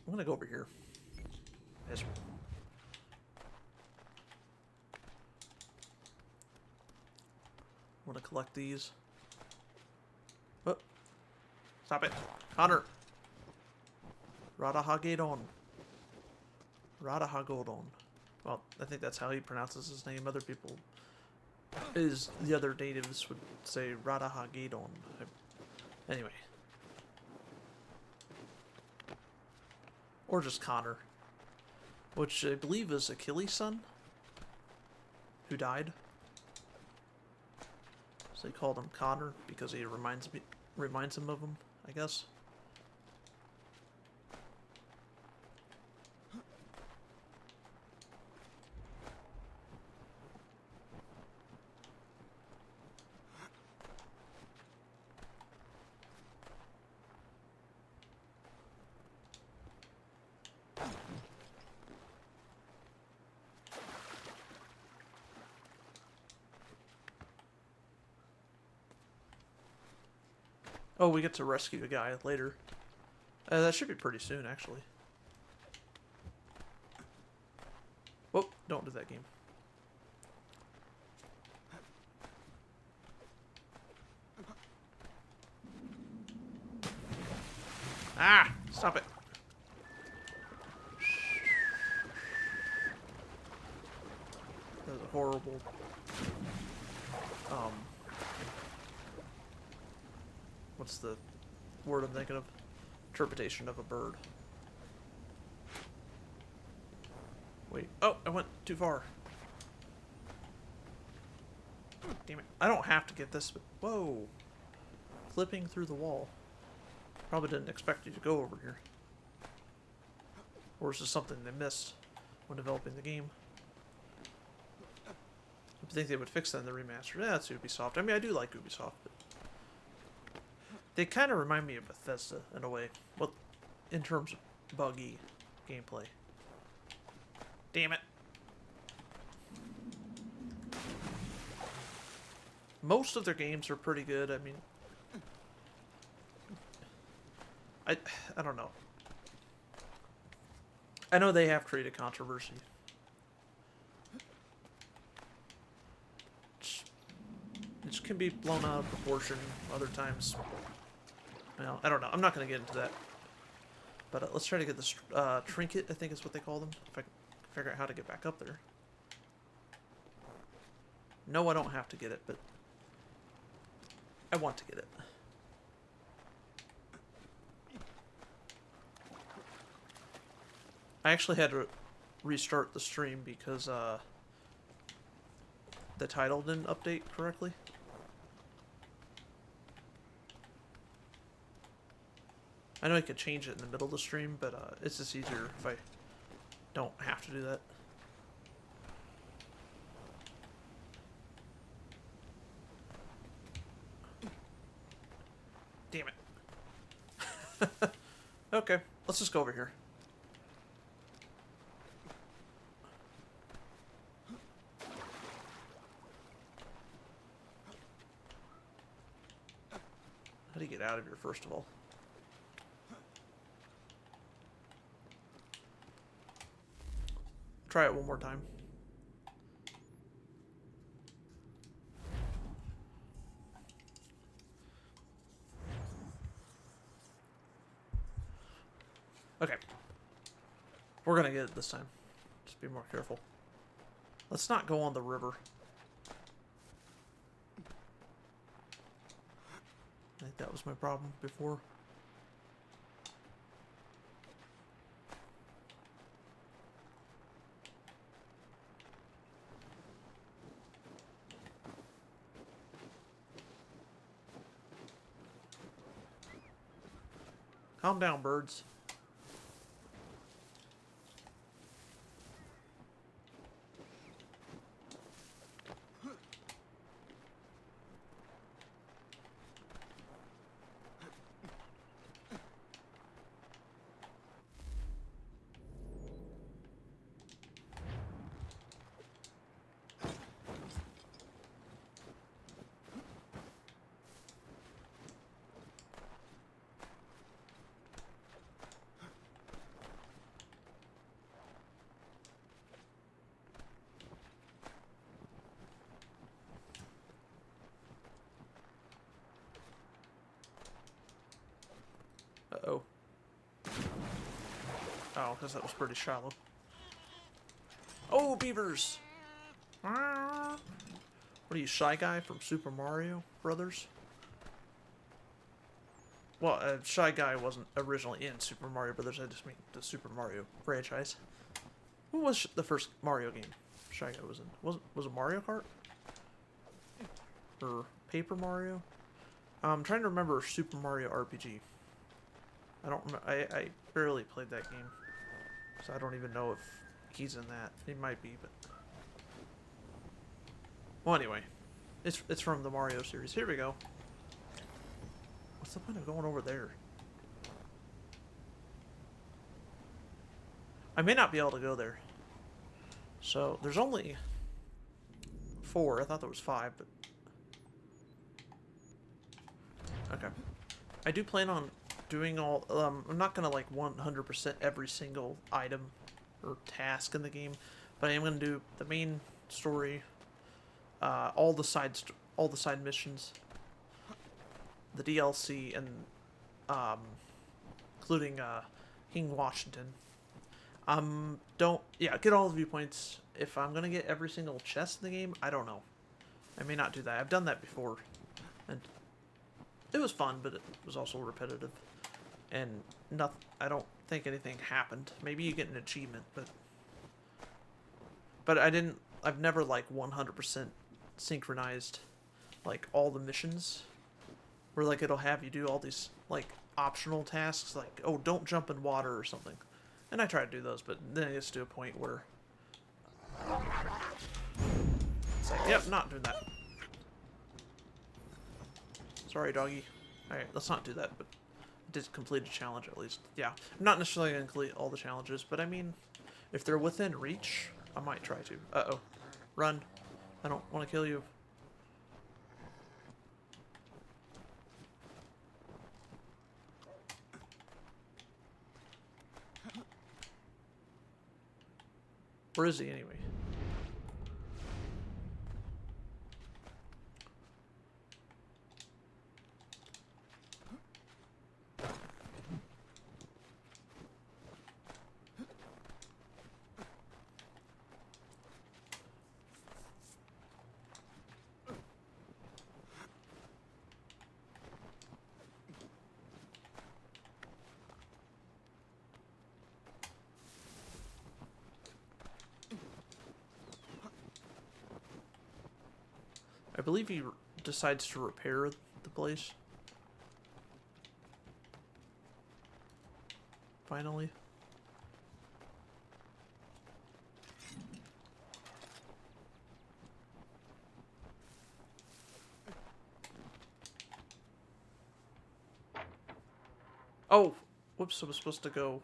I'm gonna go over here. Yes. I'm gonna collect these. Oh, stop it, Connor. Radahagedon. Radahagodon. Well, I think that's how he pronounces his name. Other people, the other natives would say Radahagedon. Anyway. Or just Connor. Which I believe is Achilles' son. Who died. So they called him Connor because he reminds him of him, I guess. Oh, we get to rescue a guy later. That should be pretty soon, actually. Whoa, don't do that, game. Ah! Stop it. That was a horrible... what's the word I'm thinking of? Interpretation of a bird. Wait. Oh, I went too far. Damn it. I don't have to get this, but... Whoa. Flipping through the wall. Probably didn't expect you to go over here. Or is this something they missed when developing the game? I think they would fix that in the remaster. Yeah, that's Ubisoft. I mean, I do like Ubisoft, but... They kind of remind me of Bethesda, in a way. Well, in terms of buggy gameplay. Damn it. Most of their games are pretty good. I mean... I don't know. I know they have created controversy. It can be blown out of proportion other times. Well, I don't know. I'm not going to get into that. But let's try to get this trinket, I think is what they call them. If I can figure out how to get back up there. No, I don't have to get it, but I want to get it. I actually had to restart the stream because the title didn't update correctly. I know I could change it in the middle of the stream, but it's just easier if I don't have to do that. Damn it. Okay, let's just go over here. How do you get out of here, first of all? Try it one more time. Okay. We're gonna get it this time. Just be more careful. Let's not go on the river. I think that was my problem before. Calm down, birds. Oh, because that was pretty shallow. Oh, beavers! What are you, Shy Guy from Super Mario Brothers? Well, Shy Guy wasn't originally in Super Mario Brothers. I just mean the Super Mario franchise. What was the first Mario game Shy Guy was in? Was it Mario Kart? Or Paper Mario? I'm trying to remember Super Mario RPG. I don't remember. I barely played that game, so I don't even know if he's in that. He might be, but well, anyway, it's from the Mario series. Here we go. What's the point of going over there? I may not be able to go there. So there's only 4. I thought there was 5, but okay. I do plan on doing all. I'm not gonna like 100% every single item or task in the game, but I am gonna do the main story, all the side missions, the DLC, and including King Washington. Get all the viewpoints. If I'm gonna get every single chest in the game, I don't know. I may not do that. I've done that before, and it was fun, but it was also repetitive. And nothing. I don't think anything happened. Maybe you get an achievement, but I didn't. I've never like 100% synchronized like all the missions, where like it'll have you do all these like optional tasks, like, oh, don't jump in water or something. And I try to do those, but then it gets to a point where it's like, yep, not doing that. Sorry, doggy. Alright, let's not do that, but I did complete a challenge at least. Yeah, I'm not necessarily going to complete all the challenges, but I mean, if they're within reach, I might try to. Uh-oh. Run. I don't want to kill you. Where is he anyway? I believe he decides to repair the place. Finally. Oh! Whoops, I was supposed to go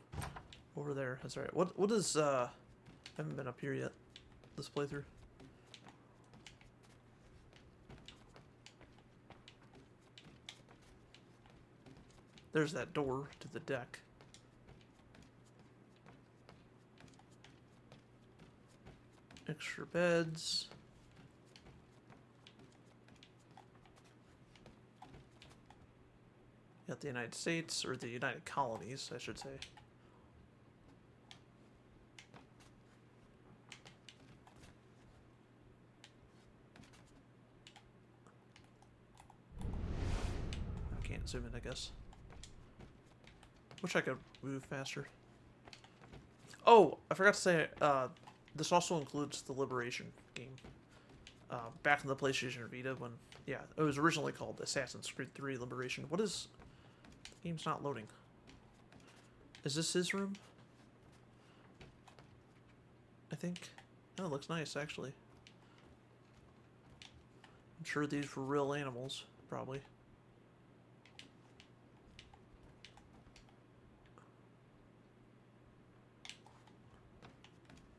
over there. That's right. What is, I haven't been up here yet, this playthrough. There's that door to the deck. Extra beds. Got the United States, or the United Colonies, I should say. I can't zoom in, I guess. Wish I could move faster. Oh, I forgot to say, this also includes the Liberation game. Back in the PlayStation Vita when, yeah, it was originally called Assassin's Creed 3 Liberation. What is... The game's not loading. Is this his room? I think. Oh, it looks nice, actually. I'm sure these were real animals, probably.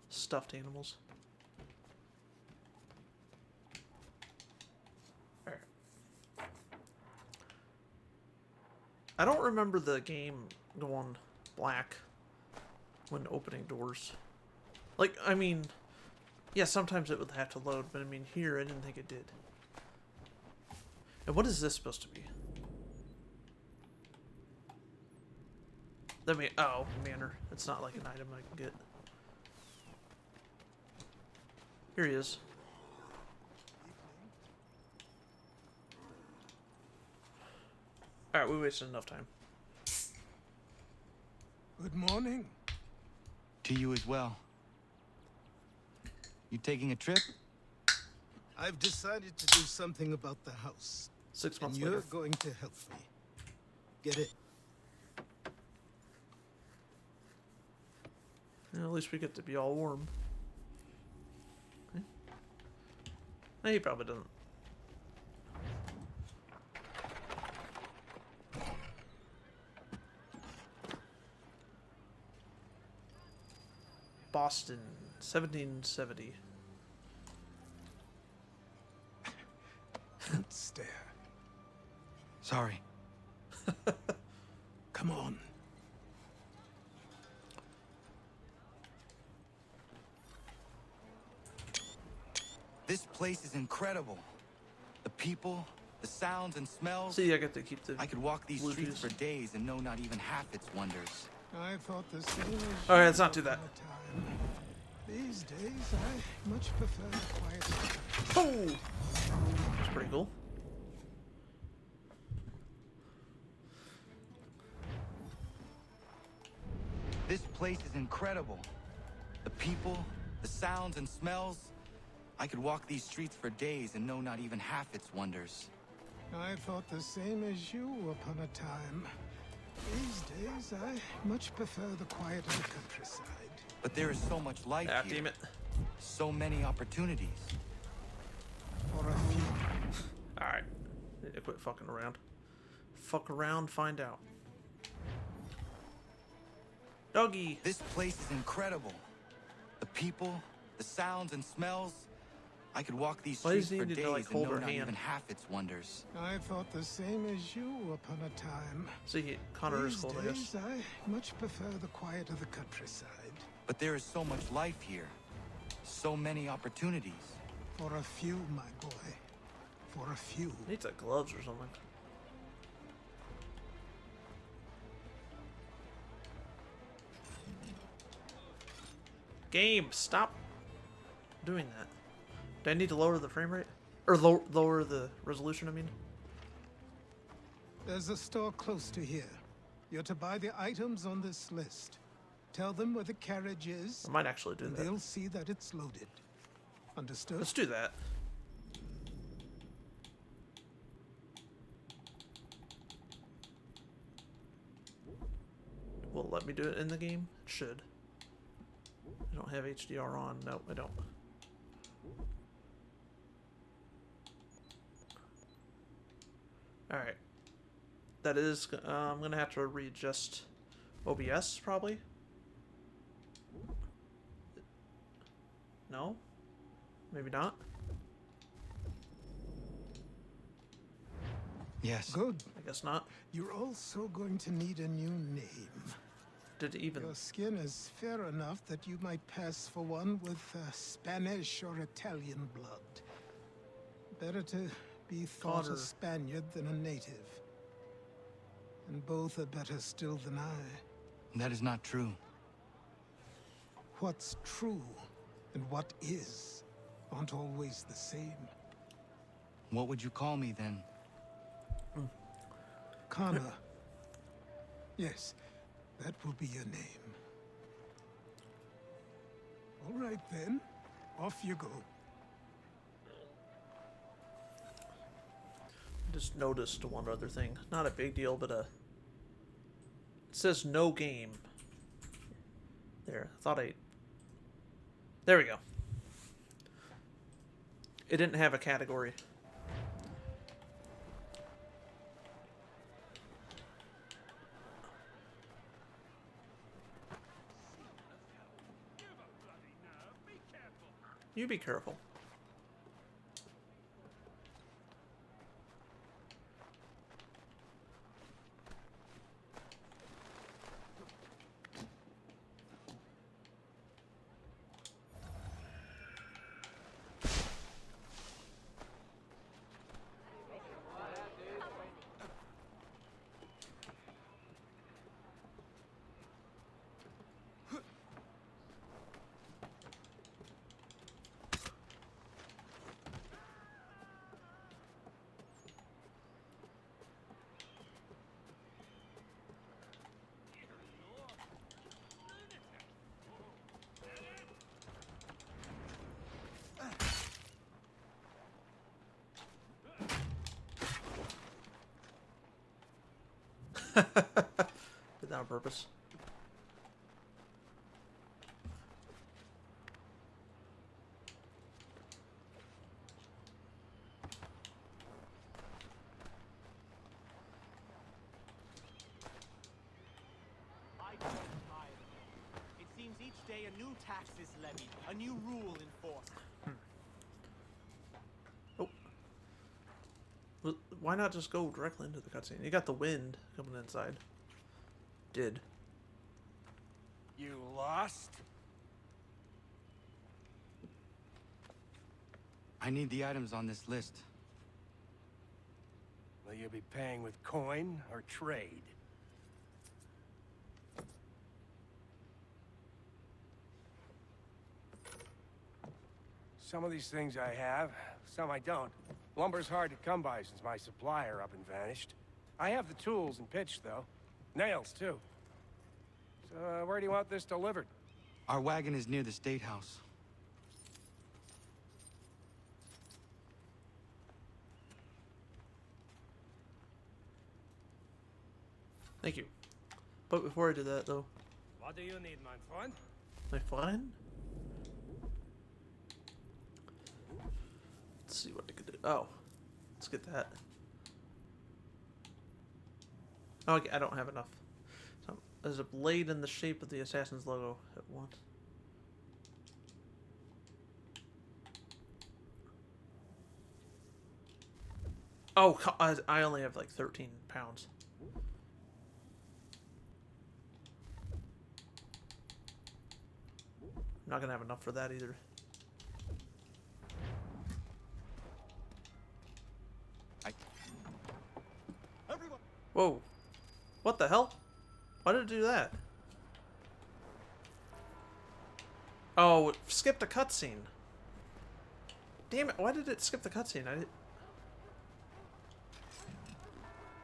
Stuffed animals. Alright. I don't remember the game going black when opening doors. Like, I mean, yeah, sometimes it would have to load, but I mean, here, I didn't think it did. And what is this supposed to be? Let me. Oh, manor. It's not like an item I can get. Here he is. Alright, we wasted enough time. Good morning. To you as well. You taking a trip? I've decided to do something about the house. 6 months And you're later. going to help me. Get it? Yeah, at least we get to be all warm. No, he probably doesn't. Boston, 1770. Don't stare. Sorry. Come on. This place is incredible. The people, the sounds and smells. See, I get to keep the. I could walk these streets Bluetooth. for days and know not even half its wonders. I thought the same as Okay, you let's not do upon that. a time. These days, I much prefer the quiet. Oh! That's pretty cool. This place is incredible. The people, the sounds and smells. I could walk these streets for days and know not even half its wonders. I thought the same as you upon a time. These days, I much prefer the quiet of the countryside. But there is so much life Ah, here. damn it. So many opportunities. For a few. Alright. Need to quit fucking around. Fuck around, find out. Doggy! This place is incredible. The people, the sounds and smells. I could walk these Why does streets he for need to, days like, and hold know her not hand? even half its wonders. I thought the same as you upon a time. See, Connor is These cold, I guess. days, I much prefer the quiet of the countryside. But there is so much life here. So many opportunities. For a few, my boy. For a few. Needs like gloves or something. Game, stop doing that. Do I need to lower the frame rate? Or lower the resolution, I mean? There's a store close to here. You're to buy the items on this list. Tell them where the carriage is, I might actually do and that. they'll see that it's loaded. Understood? Let's do that. Will it let me do it in the game? It should. I don't have HDR on. No, I don't. Alright. That is, I'm gonna have to readjust OBS, probably. No? Maybe not? Yes. Good. I guess not. You're also going to need a new name. Did it even... Your skin is fair enough that you might pass for one with Spanish or Italian blood. Better to be thought Connor. a Spaniard than a native. And both are better still than I. That is not true. What's true and what is aren't always the same. What would you call me then? Connor. Yes, that will be your name. All right then, off you go. Just noticed one other thing. Not a big deal, but it says no game. There, I thought there we go. It didn't have a category. You be careful. Did that on purpose. It seems each day a new tax is levied, a new rule enforced. Oh. Well, why not just go directly into the cutscene? You got the wind coming inside. Did. You lost? I need the items on this list. Will you be paying with coin or trade? Some of these things I have, some I don't. Lumber's hard to come by since my supplier up and vanished. I have the tools and pitch, though. Nails, too. So, where do you want this delivered? Our wagon is near the State House. Thank you. But before I do that, though, What do you need, my friend? my friend. Let's see what I could do. Oh, let's get that. Oh, okay, I don't have enough. So, there's a blade in the shape of the assassin's logo at once. Oh, I only have like 13 pounds. I'm not gonna have enough for that either. Everyone! Whoa. What the hell? Why did it do that? Oh, it skipped a cutscene. Damn it, why did it skip the cutscene?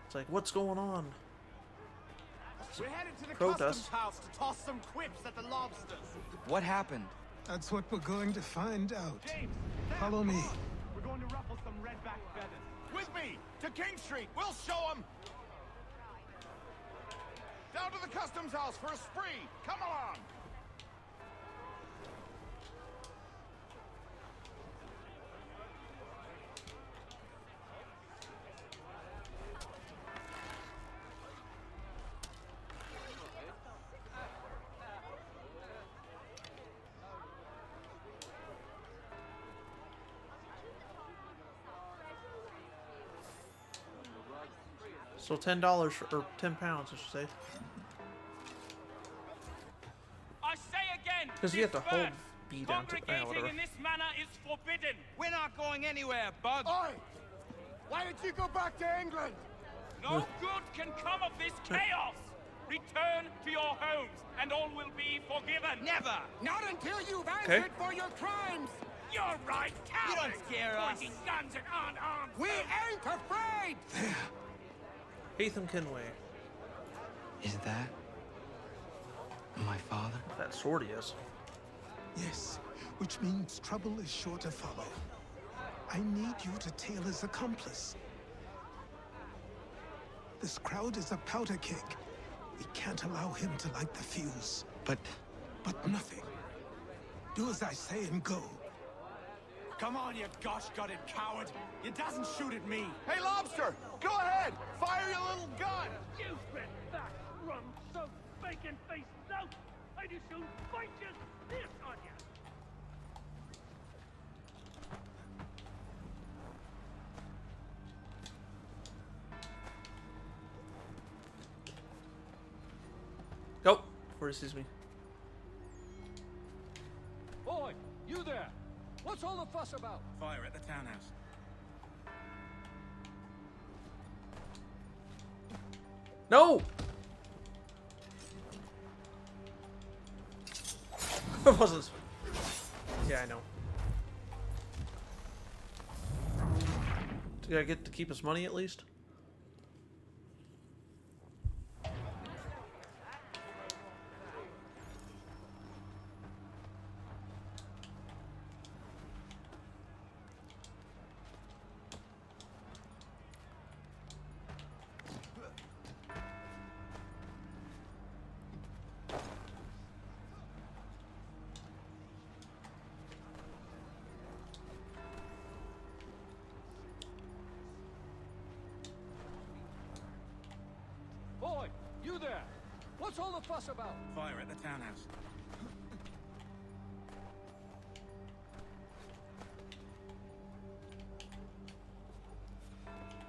It's like, what's going on? We're headed to the Protest. customs house to toss some quips at the lobsters. What happened? That's what we're going to find out. James, Follow me. we're going to ruffle some redback feathers. With me to King Street. We'll show them. Down to the customs house for a spree. Come along. So $10 or 10 pounds, I should say. I say again, Because you have to hold disperse. B down to Congregating whatever. in this manner is forbidden. We're not going anywhere, Bug. Oi! Why did you go back to England? No good can come of this chaos. Return to your homes, and all will be forgiven. Never. Not until you've Okay. answered for your crimes. You're right, You cowards. don't scare us. Pointing guns at unarmed. We ain't afraid. Hatham Kinway. Is that my father? That sword he is. Yes, which means trouble is sure to follow. I need you to tail his accomplice. This crowd is a powder keg. We can't allow him to light the fuse. But But nothing. Do as I say and go. Come on, you gosh-gutted coward. You doesn't shoot at me. Hey, Lobster, go ahead. Fire your little gun. You spit that rum so bacon-faced out. I do soon fight you this on you. Go! Before he sees me. Boy, you there! What's all the fuss about? Fire at the townhouse. No! It wasn't. Yeah, I know. Did I get to keep his money at least? You there! What's all the fuss about? Fire at the townhouse.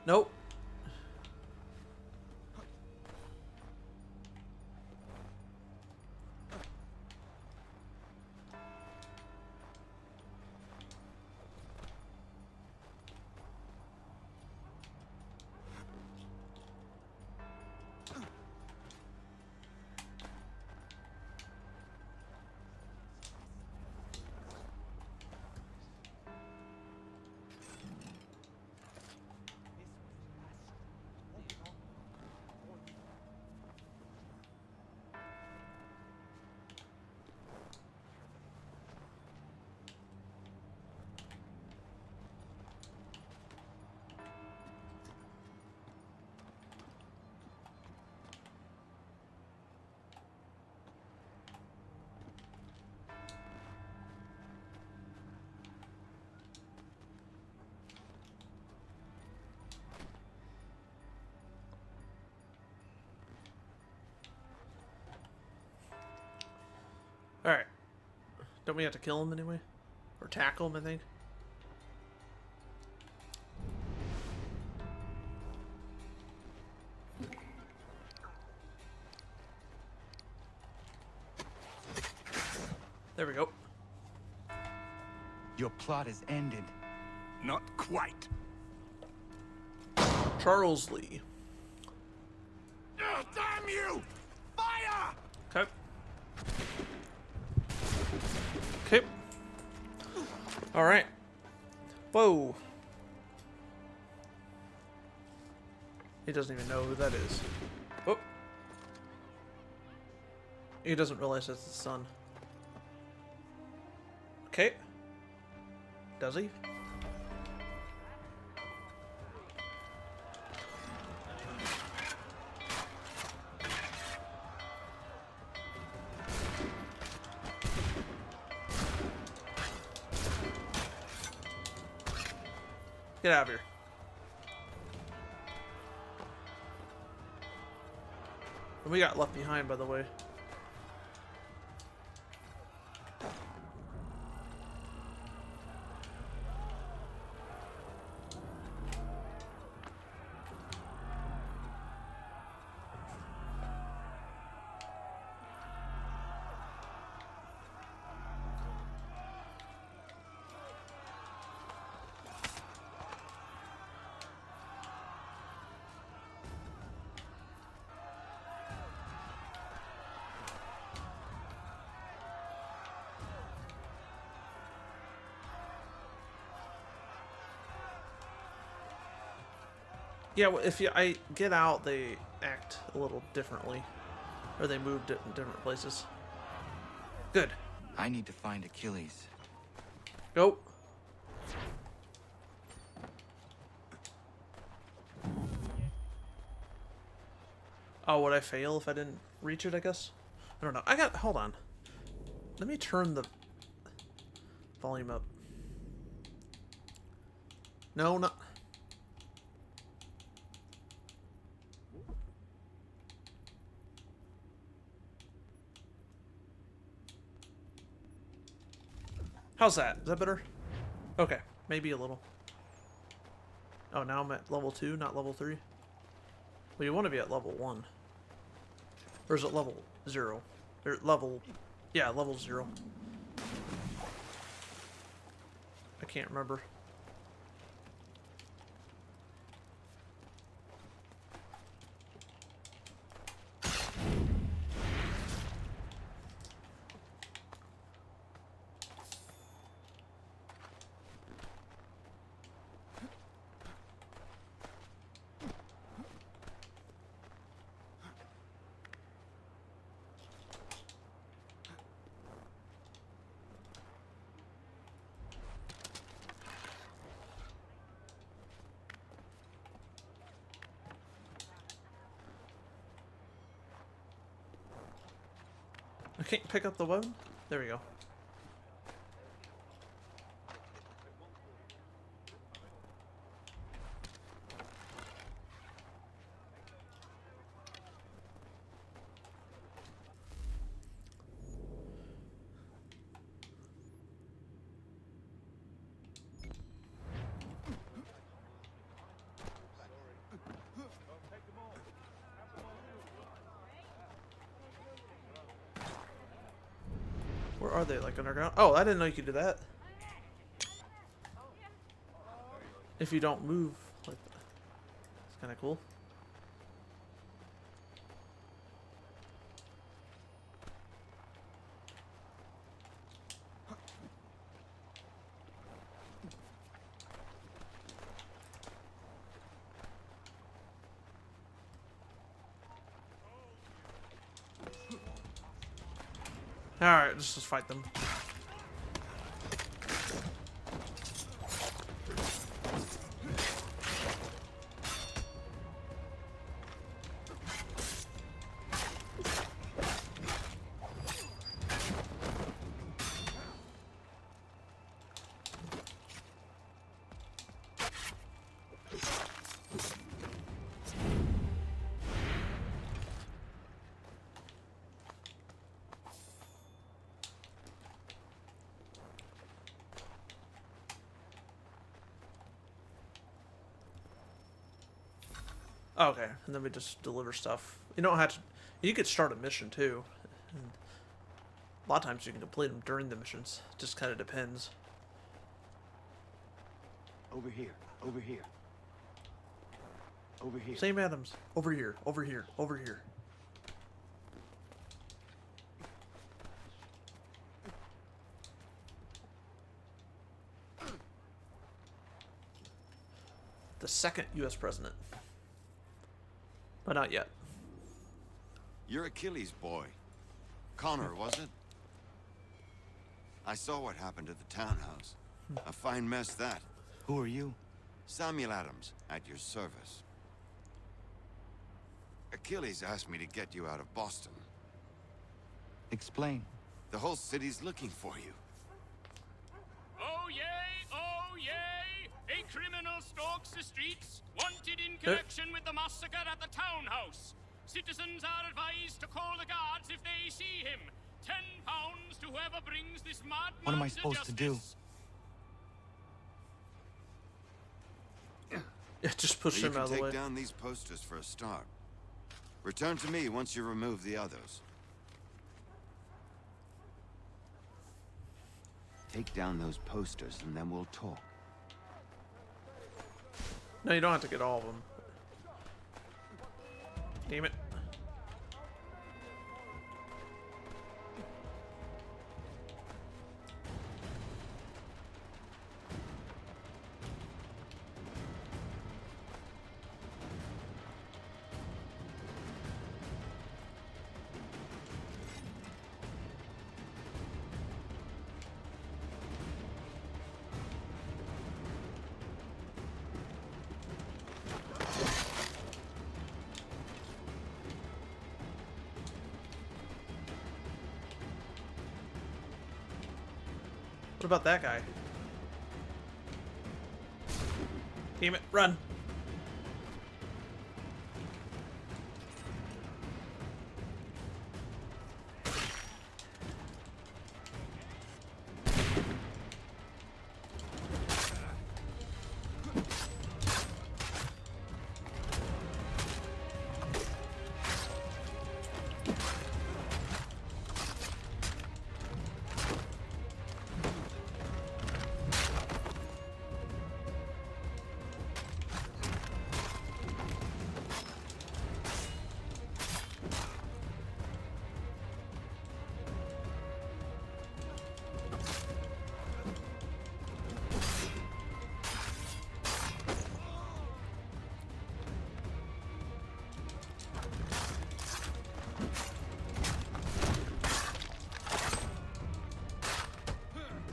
Nope. Alright. Don't we have to kill him anyway? Or tackle him, I think? There we go. Your plot is ended. Not quite. Charles Lee. Oh, damn you! Fire! Okay. Okay. Alright. Whoa. He doesn't even know who that is. Oh. He doesn't realize that's the sun. Okay. Does he? Get out of here. And we got left behind, by the way. Yeah, well, if I get out, they act a little differently. Or they move in different places. Good. I need to find Achilles. Go. Oh, would I fail if I didn't reach it, I guess? I don't know. Hold on. Let me turn the volume up. No, not... How's that? Is that better? Okay, maybe a little. Oh, now I'm at level 2, not level 3? Well, you want to be at level 1. Or is it level 0? Or level... Yeah, level 0. I can't remember. I can't pick up the weapon? There we go. Where are they? Like underground? Oh, I didn't know you could do that. If you don't move like that. It's kind of cool. Alright, let's just fight them. Okay, and then we just deliver stuff. You don't have to. You could start a mission too. And a lot of times you can complete them during the missions. Just kind of depends. Over here. Over here. Over here. Same Adams. Over here. Over here. Over here. The second U.S. president. But not yet. You're Achilles' boy. Connor, was it? I saw what happened at the townhouse. A fine mess, that. Who are you? Samuel Adams, at your service. Achilles asked me to get you out of Boston. Explain. The whole city's looking for you. Oh yay, oh yay! A criminal stalks the streets, wanted in connection with the massacre at the townhouse. Citizens are advised to call the guards if they see him. £10 to whoever brings this madman What am I supposed to do? Yeah, just push You him can out of the take way. down these posters for a start. Return to me once you remove the others. Take down those posters and then we'll talk. No, you don't have to get all of them. Damn it. What about that guy? Damn it, run!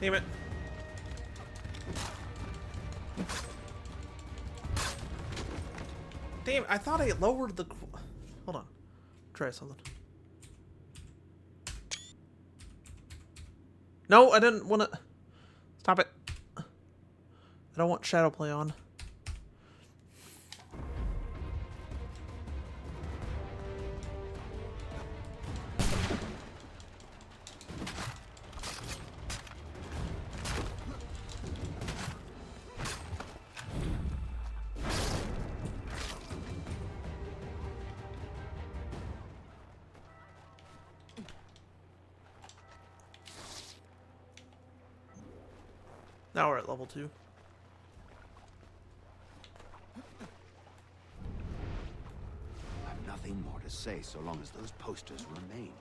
Damn it. Damn, I thought I lowered the... Hold on. Try something. No, I didn't want to... Stop it. I don't want shadow play on. Now we're at level 2. I've nothing more to say so long as those posters remain.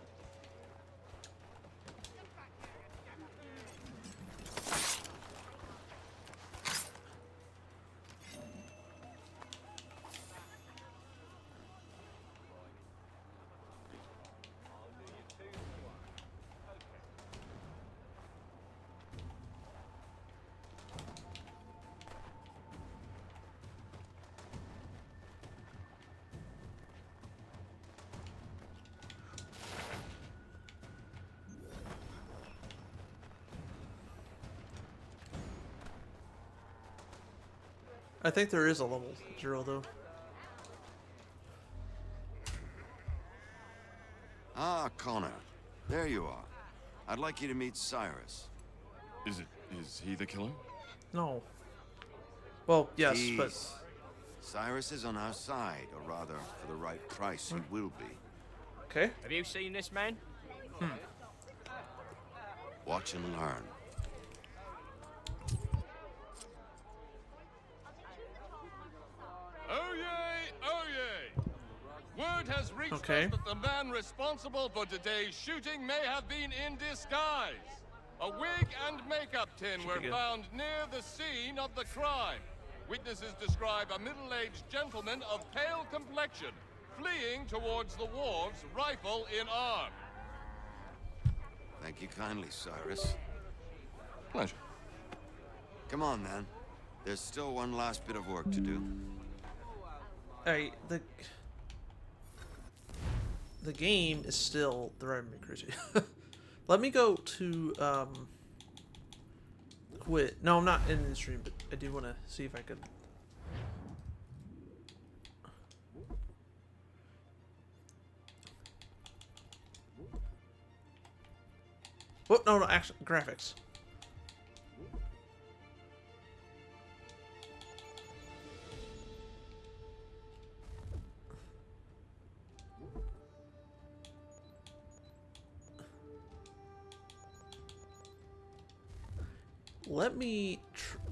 I think there is a level 0 though. Ah, Connor. There you are. I'd like you to meet Cyrus. Is he the killer? No. Well, yes, but Please. Cyrus is on our side, or rather, for the right price, he will be. okay. Have you seen this man? Watch and learn. Oh yay! Oh yay! Word has reached Okay. us that the man responsible for today's shooting may have been in disguise. A wig and makeup tin were good. found near the scene of the crime. Witnesses describe a middle-aged gentleman of pale complexion fleeing towards the wharves, rifle in arm. Thank you kindly, Cyrus. Pleasure. Come on, then. There's still one last bit of work to do. Hey, the game is still driving me crazy. Let me go to quit. No, I'm not in the stream, but I do want to see if I could. What? No, action graphics. Let me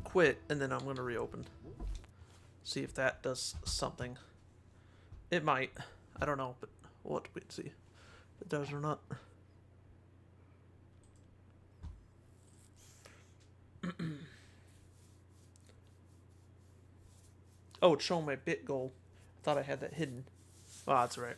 quit, and then I'm going to reopen. See if that does something. It might. I don't know, but we'll have to wait and see if it does or not. Oh, it's showing my bit goal. I thought I had that hidden. Oh, that's right.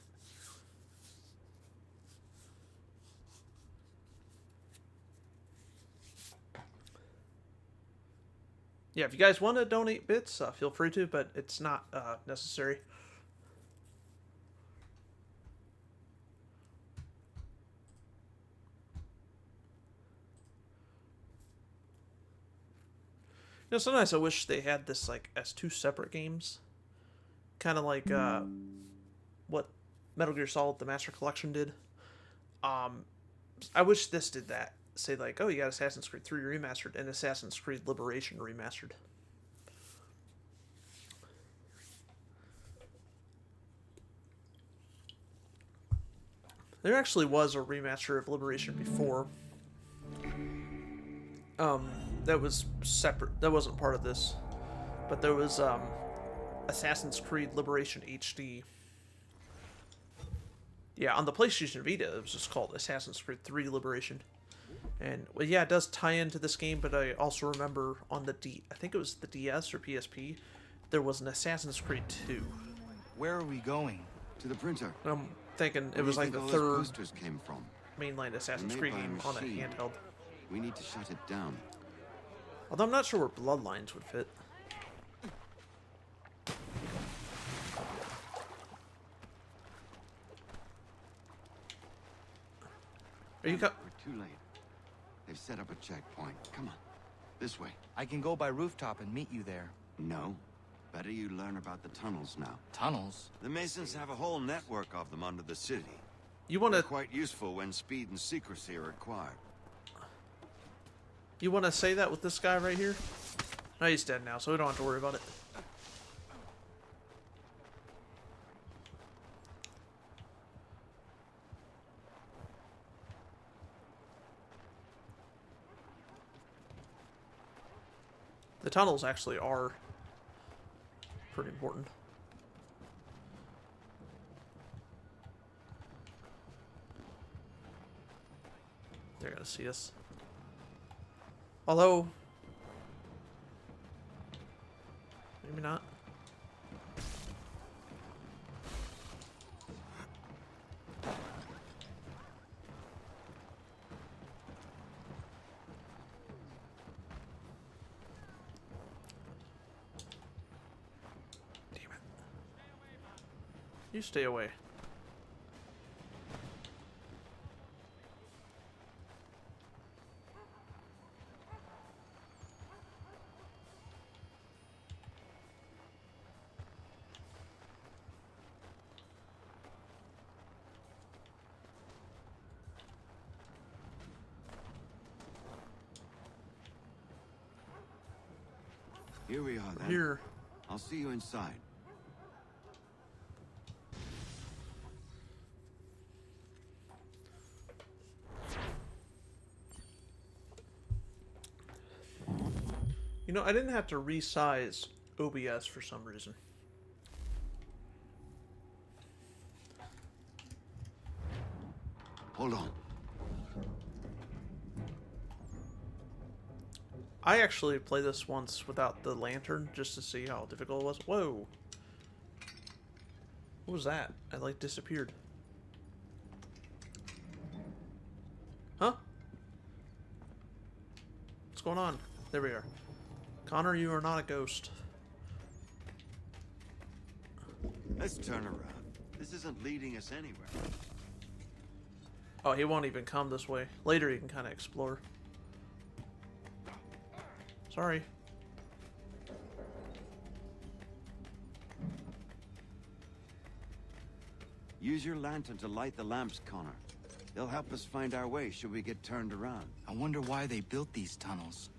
Yeah, if you guys want to donate bits, feel free to, but it's not necessary. You know, sometimes I wish they had this like as two separate games, kind of like what Metal Gear Solid: The Master Collection did. I wish this did that. Say like, oh, you got Assassin's Creed 3 Remastered and Assassin's Creed Liberation Remastered. There actually was a remaster of Liberation before. That was separate. That wasn't part of this. But there was Assassin's Creed Liberation HD. Yeah, on the PlayStation Vita, it was just called Assassin's Creed 3 Liberation. And, well, yeah, it does tie into this game, but I also remember on the I think it was the DS or PSP, there was an Assassin's Creed 2. Where are we going? To the printer. I'm thinking Where it do was you like think the all those third posters came from? mainline Assassin's Made Creed by a game on a machine. handheld. We need to shut it down. Although I'm not sure where Bloodlines would fit. Are you We're too late. They've set up a checkpoint. Come on. This way. I can go by rooftop and meet you there. No. Better you learn about the tunnels now. Tunnels? The Masons have a whole network of them under the city. You want They're to quite useful when speed and secrecy are required. say that with this guy right here? No, he's dead now, so we don't have to worry about it. The tunnels actually are pretty important. They're gonna see us. Although, maybe not. Damn it. You stay away. Here we are, then. Here. I'll see you inside. You know, I didn't have to resize OBS for some reason. Hold on. I actually played this once without the lantern just to see how difficult it was. Whoa. What was that? I like disappeared. Huh? What's going on? There we are. Connor, you are not a ghost. Let's turn around. This isn't leading us anywhere. Oh, he won't even come this way. Later he can kind of explore. Sorry. Use your lantern to light the lamps, Connor. They'll help us find our way should we get turned around. I wonder why they built these tunnels.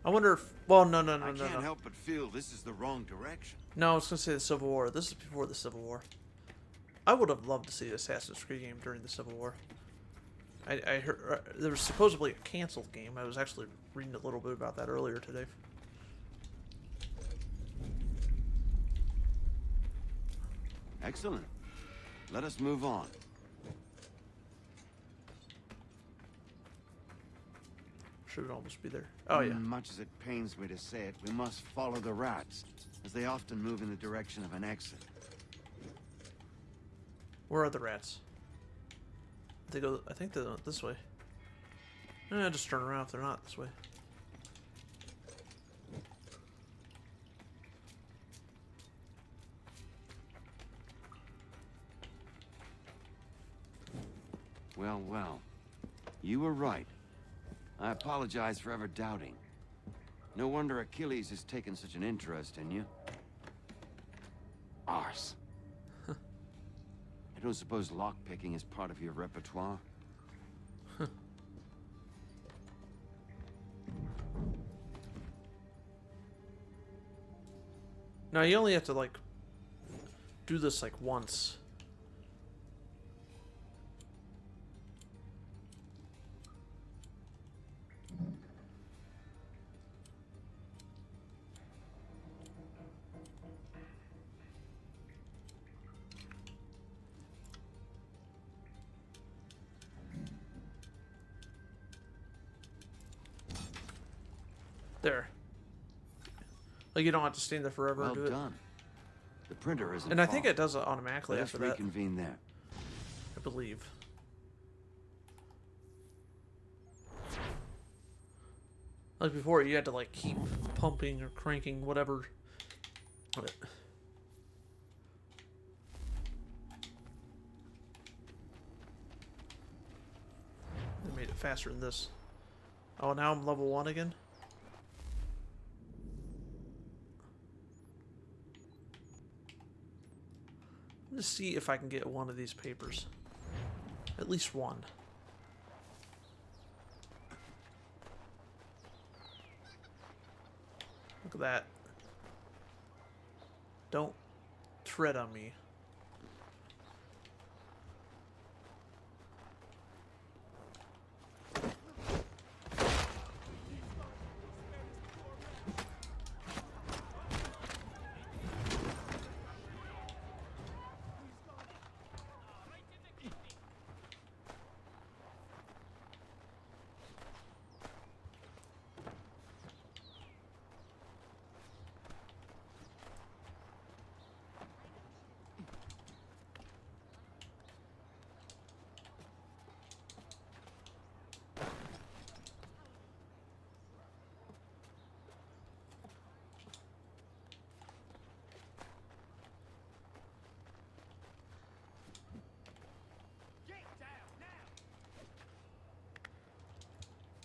I wonder if... Well, no. I can't help but feel this is the wrong direction. No, I was going to say the Civil War. This is before the Civil War. I would have loved to see an Assassin's Creed game during the Civil War. I heard there was supposedly a canceled game. I was actually reading a little bit about that earlier today. Excellent. Let us move on. Should almost be there. Oh, yeah. Much as it pains me to say it, we must follow the rats, as they often move in the direction of an exit. Where are the rats? They go. I think they're this way. Just turn around if they're not this way. Well, well. You were right. I apologize for ever doubting. No wonder Achilles has taken such an interest in you. Arse. I don't suppose lockpicking is part of your repertoire? No, you only have to, like, do this, like, once. There. Like, you don't have to stand there forever Well and do it. done. The printer isn't And I think far. it does it automatically Let us after that, reconvene there. I believe. Like before, you had to, like, keep pumping or cranking, whatever. But they made it faster than this. Oh, now I'm level 1 again? Let's see if I can get one of these papers. At least one. Look at that. Don't tread on me.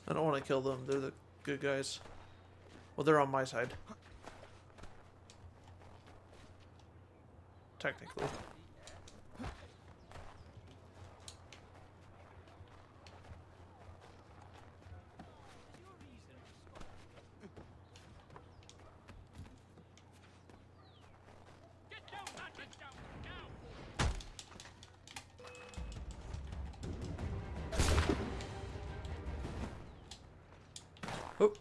I don't want to kill them. They're the good guys. Well, they're on my side. Technically. Get down, man, get down, now! Oh.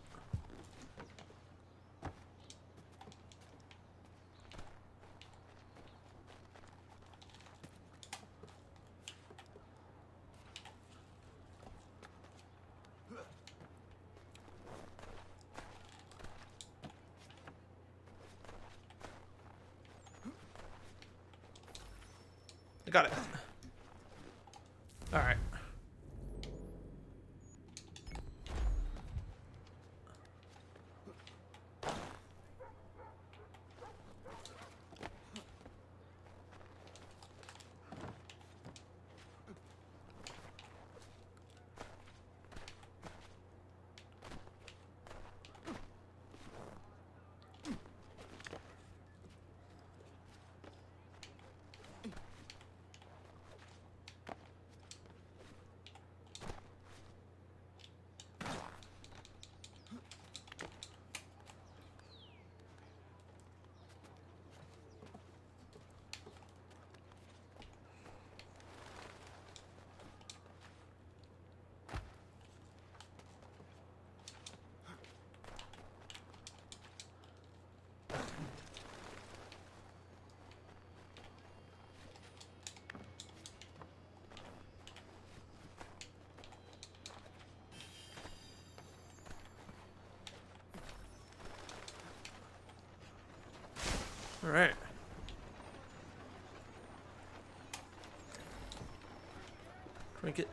I got it. All right. All right. Drink it.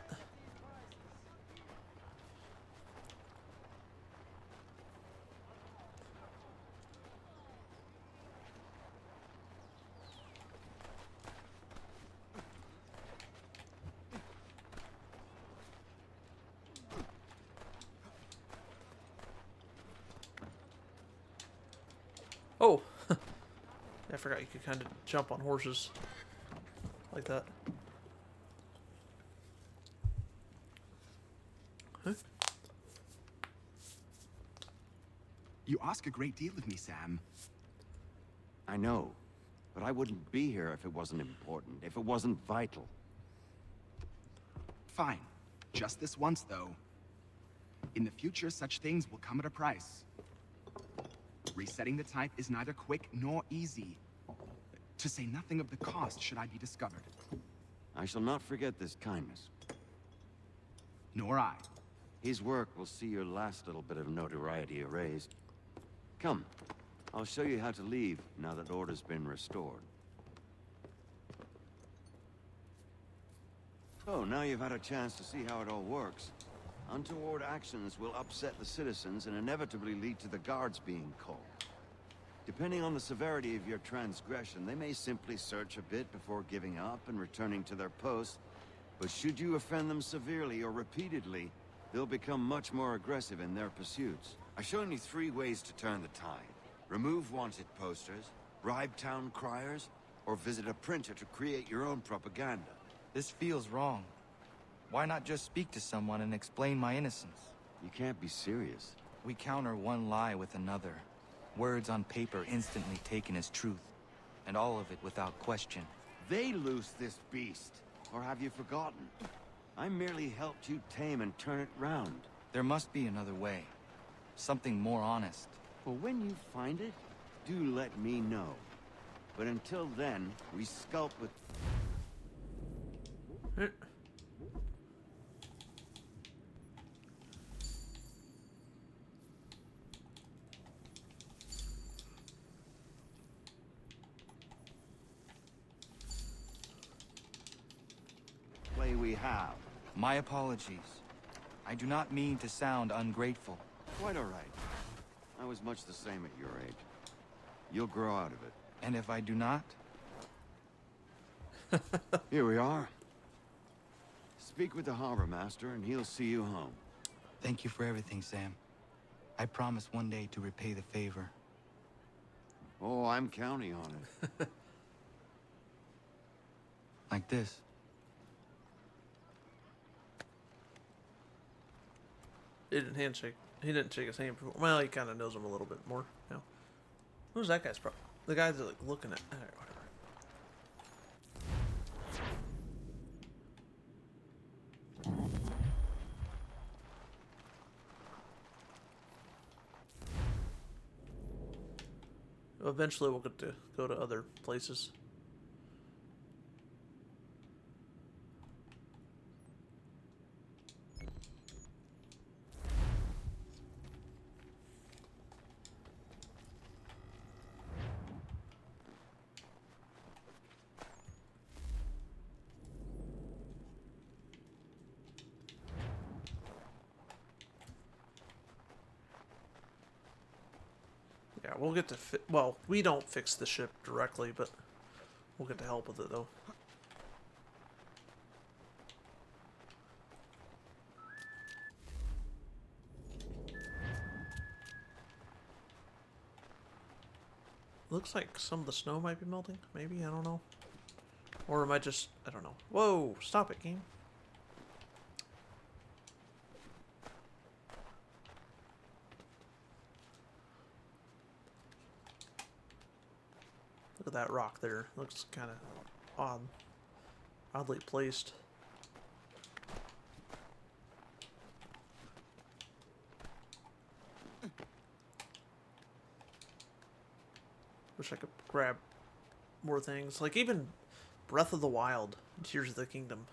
Oh. I forgot you could kind of jump on horses like that. Huh? You ask a great deal of me, Sam. I know, but I wouldn't be here if it wasn't important, if it wasn't vital. Fine. Just this once, though. In the future, such things will come at a price. Resetting the type is neither quick nor easy. To say nothing of the cost should I be discovered. I shall not forget this kindness. Nor I. His work will see your last little bit of notoriety erased. Come, I'll show you how to leave now that order's been restored. So, now you've had a chance to see how it all works. Untoward actions will upset the citizens and inevitably lead to the guards being called. Depending on the severity of your transgression, they may simply search a bit before giving up and returning to their posts. But should you offend them severely or repeatedly, they'll become much more aggressive in their pursuits. I've shown you 3 ways to turn the tide. Remove wanted posters, bribe town criers, or visit a printer to create your own propaganda. This feels wrong. Why not just speak to someone and explain my innocence? You can't be serious. We counter one lie with another. Words on paper instantly taken as truth. and all of it without question. They loose this beast. Or have you forgotten? I merely helped you tame and turn it round. There must be another way. Something more honest. Well, when you find it, do let me know. But until then, we sculpt with... play we have. My apologies. I do not mean to sound ungrateful. Quite all right. I was much the same at your age. You'll grow out of it. And if I do not? Here we are. Speak with the harbor master and he'll see you home. Thank you for everything, Sam. I promise one day to repay the favor. Oh, I'm counting on it. Like this. He didn't handshake. He didn't shake his hand before. Well, he kind of knows him a little bit more now. Who's that guy's problem? The guy's like looking at. All right, whatever. Eventually, we'll get to go to other places. Yeah, we'll get to well, we don't fix the ship directly, but we'll get to help with it, though. Looks like some of the snow might be melting, maybe, I don't know. Or am I just, I don't know. Whoa, stop it, game. Look at that rock there. Looks kind of odd. Oddly placed. Wish I could grab more things. Like even Breath of the Wild, Tears of the Kingdom.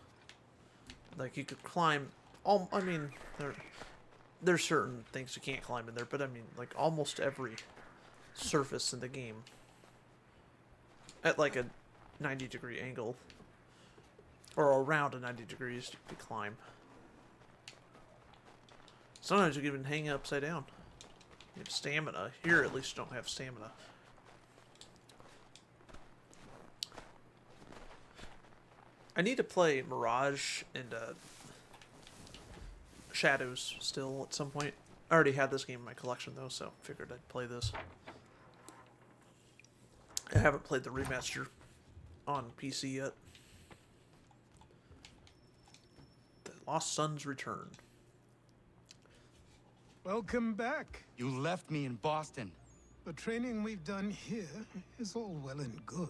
Like you could climb all, I mean, there's certain things you can't climb in there, but I mean like almost every surface in the game at like a 90-degree angle, or around a 90 degrees to climb. Sometimes you can even hang upside down. You have stamina. Here at least you don't have stamina. I need to play Mirage and Shadows still at some point. I already had this game in my collection though, so figured I'd play this. I haven't played the remaster on PC yet. The Lost Sons Return. Welcome back. You left me in Boston. The training we've done here is all well and good,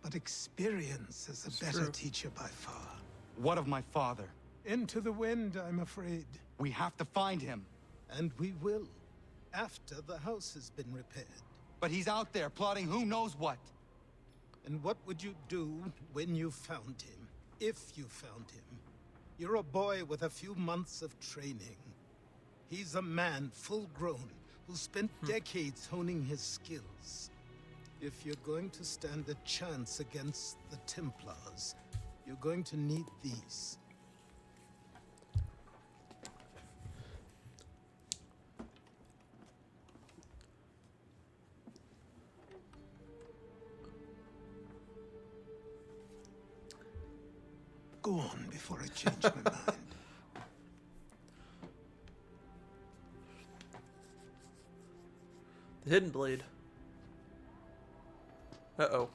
but experience is a better teacher by far. What of my father? Into the wind, I'm afraid. We have to find him. And we will, after the house has been repaired. But he's out there plotting who knows what. And what would you do when you found him? If you found him? You're a boy with a few months of training. He's a man, full grown, who spent decades honing his skills. If you're going to stand a chance against the Templars, you're going to need these. Go on before I change my mind. The Hidden Blade. Uh-oh.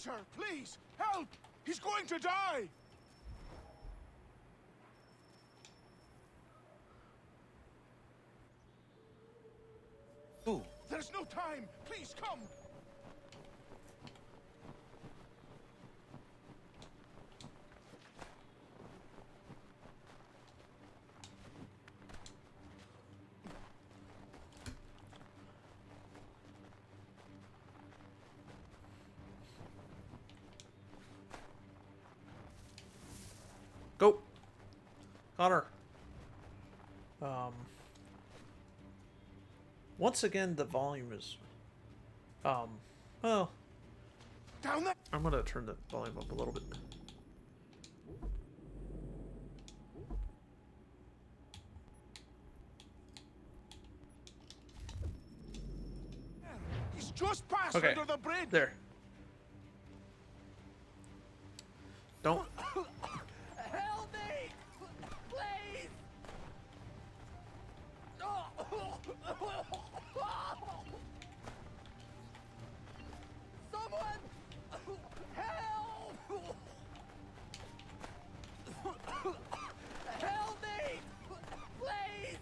sir, please! Help! He's going to die! Who? There's no time! Please come! Go. Connor. Once again, the volume is, well, Down there! I'm gonna turn the volume up a little bit. He's just passed Okay. under the bridge! There. Don't. Help me! Please! Someone! Help! Help me! Please!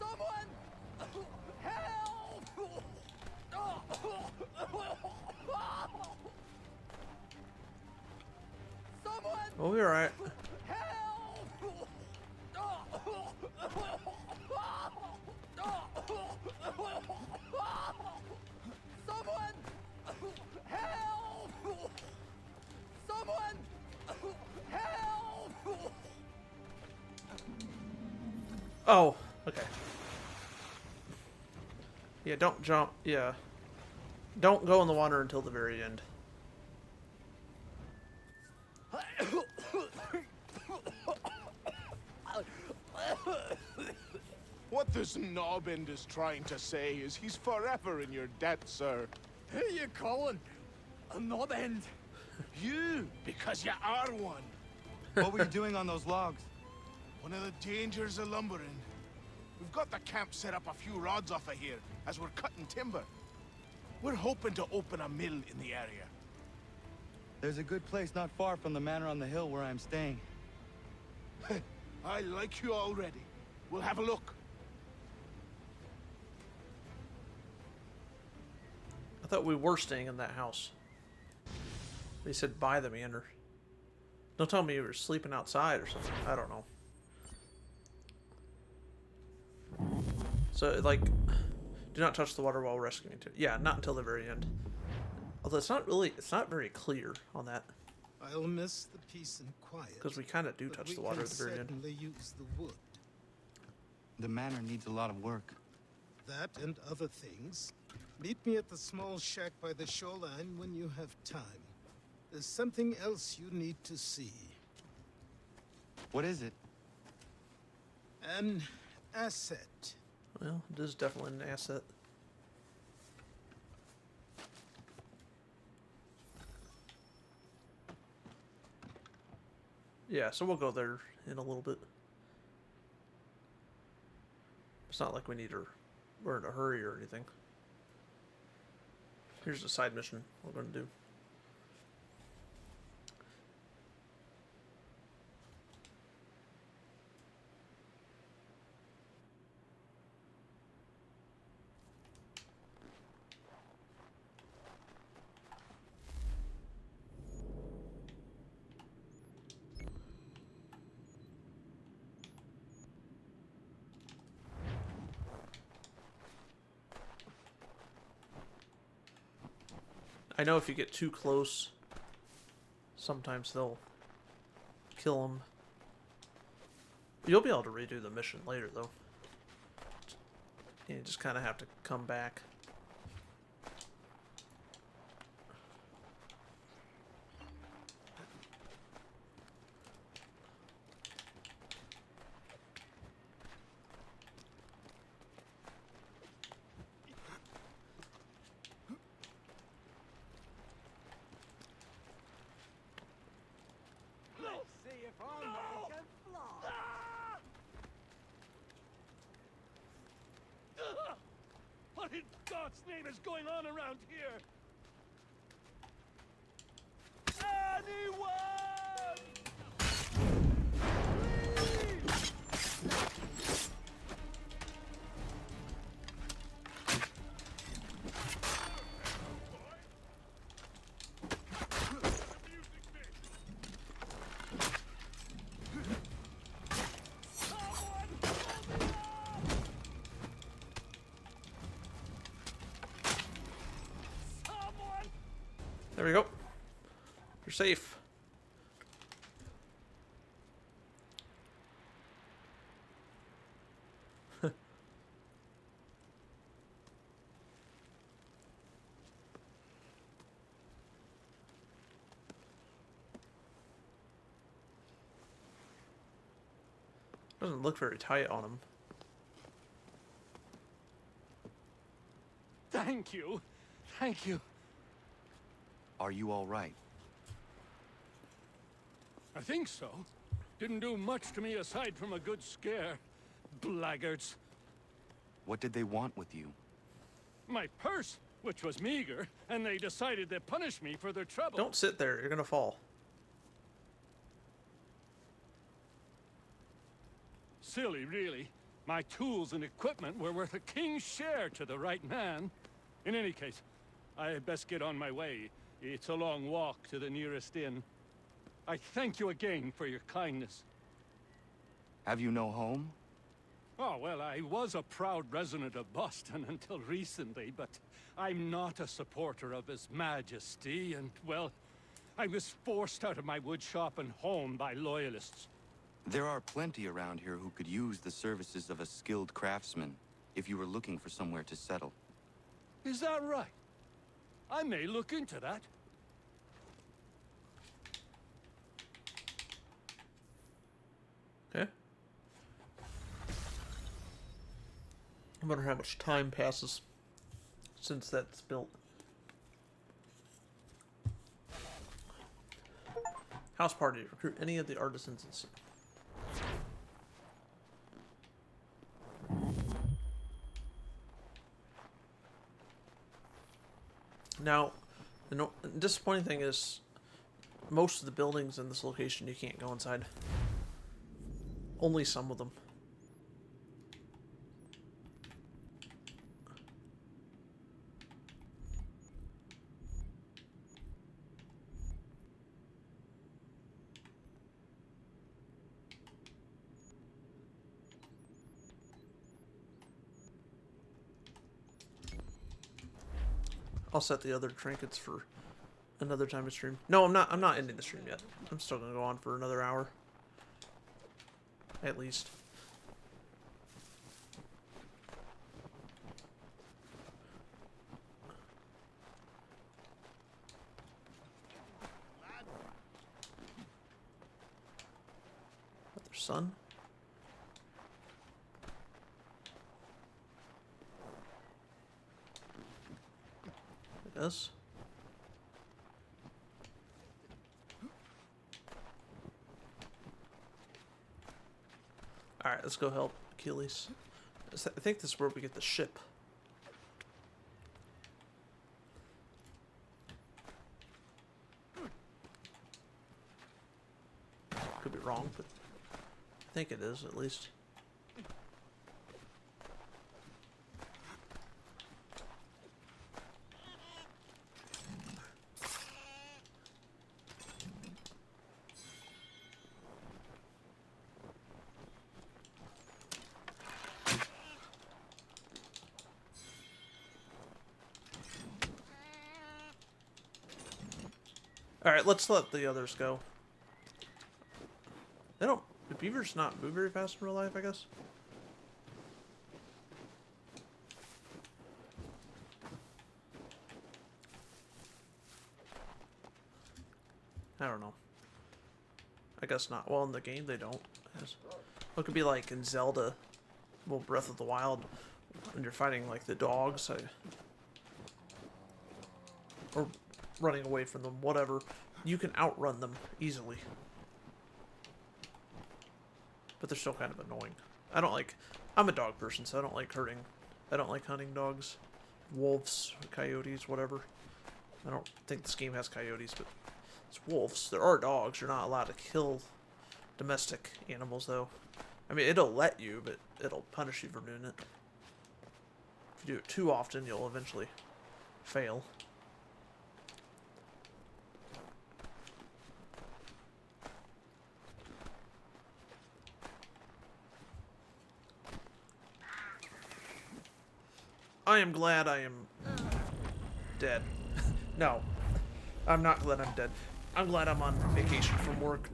Someone! Help! Someone! We'll be alright. Someone! Help! Someone! Help! Oh, okay. Yeah, don't jump. Yeah. Don't go in the water until the very end. What this knobbend is trying to say is he's forever in your debt, sir. Who you calling? A knob end? You, because you are one. What were you doing on those logs? One of the dangers of lumbering. We've got the camp set up a few rods off of here, as we're cutting timber. We're hoping to open a mill in the area. There's a good place not far from the manor on the hill where I'm staying. I like you already. We'll have a look. I thought we were staying in that house. They said by the manor. Don't tell me you were sleeping outside or something. I don't know. So, like, do not touch the water while rescuing. Yeah, not until the very end. Although it's not very clear on that. I'll miss the peace and quiet. Because we kind of do but touch we the water can at the very end. certainly use the wood. The manor needs a lot of work. That and other things. Meet me at the small shack by the shoreline when you have time. There's something else you need to see. What is it? An asset. Well, it is definitely an asset. Yeah, so we'll go there in a little bit. It's not like we're in a hurry or anything. Here's a side mission we're going to do. I know if you get too close, sometimes they'll kill them. You'll be able to redo the mission later, though. You just kind of have to come back. What in God's name is going on around here? safe. Doesn't look very tight on him. Thank you. Thank you. Are you all right? I think so. Didn't do much to me aside from a good scare. Blackguards. What did they want with you? My purse, which was meager, and they decided to punish me for their trouble. Don't sit there. You're gonna fall. Silly, really. My tools and equipment were worth a king's share to the right man. In any case, I had best get on my way. It's a long walk to the nearest inn. I thank you again for your kindness. Have you no home? Oh, well, I was a proud resident of Boston until recently, but I'm not a supporter of His Majesty, and, well, I was forced out of my woodshop and home by loyalists. There are plenty around here who could use the services of a skilled craftsman if you were looking for somewhere to settle. Is that right? I may look into that. Okay. I wonder how much time passes since that's built. House party. Recruit any of the artisans in city. Now, the disappointing thing is most of the buildings in this location you can't go inside. Only some of them. I'll set the other trinkets for another time to stream. No, I'm not ending the stream yet. I'm still gonna go on for another hour. At least. What, their son? I guess. Alright, let's go help Achilles. I think this is where we get the ship. Could be wrong, but I think it is, at least. Alright, let's let the others go. They don't... Do beavers not move very fast in real life, I guess? I don't know. I guess not. Well, in the game, they don't. It could be like in Zelda, well, Breath of the Wild, when you're fighting, like, the dogs. Or running away from them, whatever. You can outrun them easily. But they're still kind of annoying. I'm a dog person, so I don't like hunting dogs. Wolves, coyotes, whatever. I don't think this game has coyotes, but it's wolves. There are dogs. You're not allowed to kill domestic animals, though. I mean, it'll let you, but it'll punish you for doing it. If you do it too often, you'll eventually fail. I am glad I am dead. No, I'm not glad I'm dead. I'm glad I'm on vacation from work.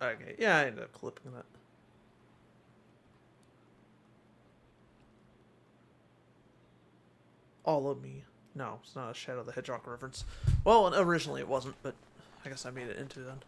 Okay, yeah, I ended up clipping that. All of me. No, it's not a Shadow the Hedgehog reference. Well, originally it wasn't, but I guess I made it into then.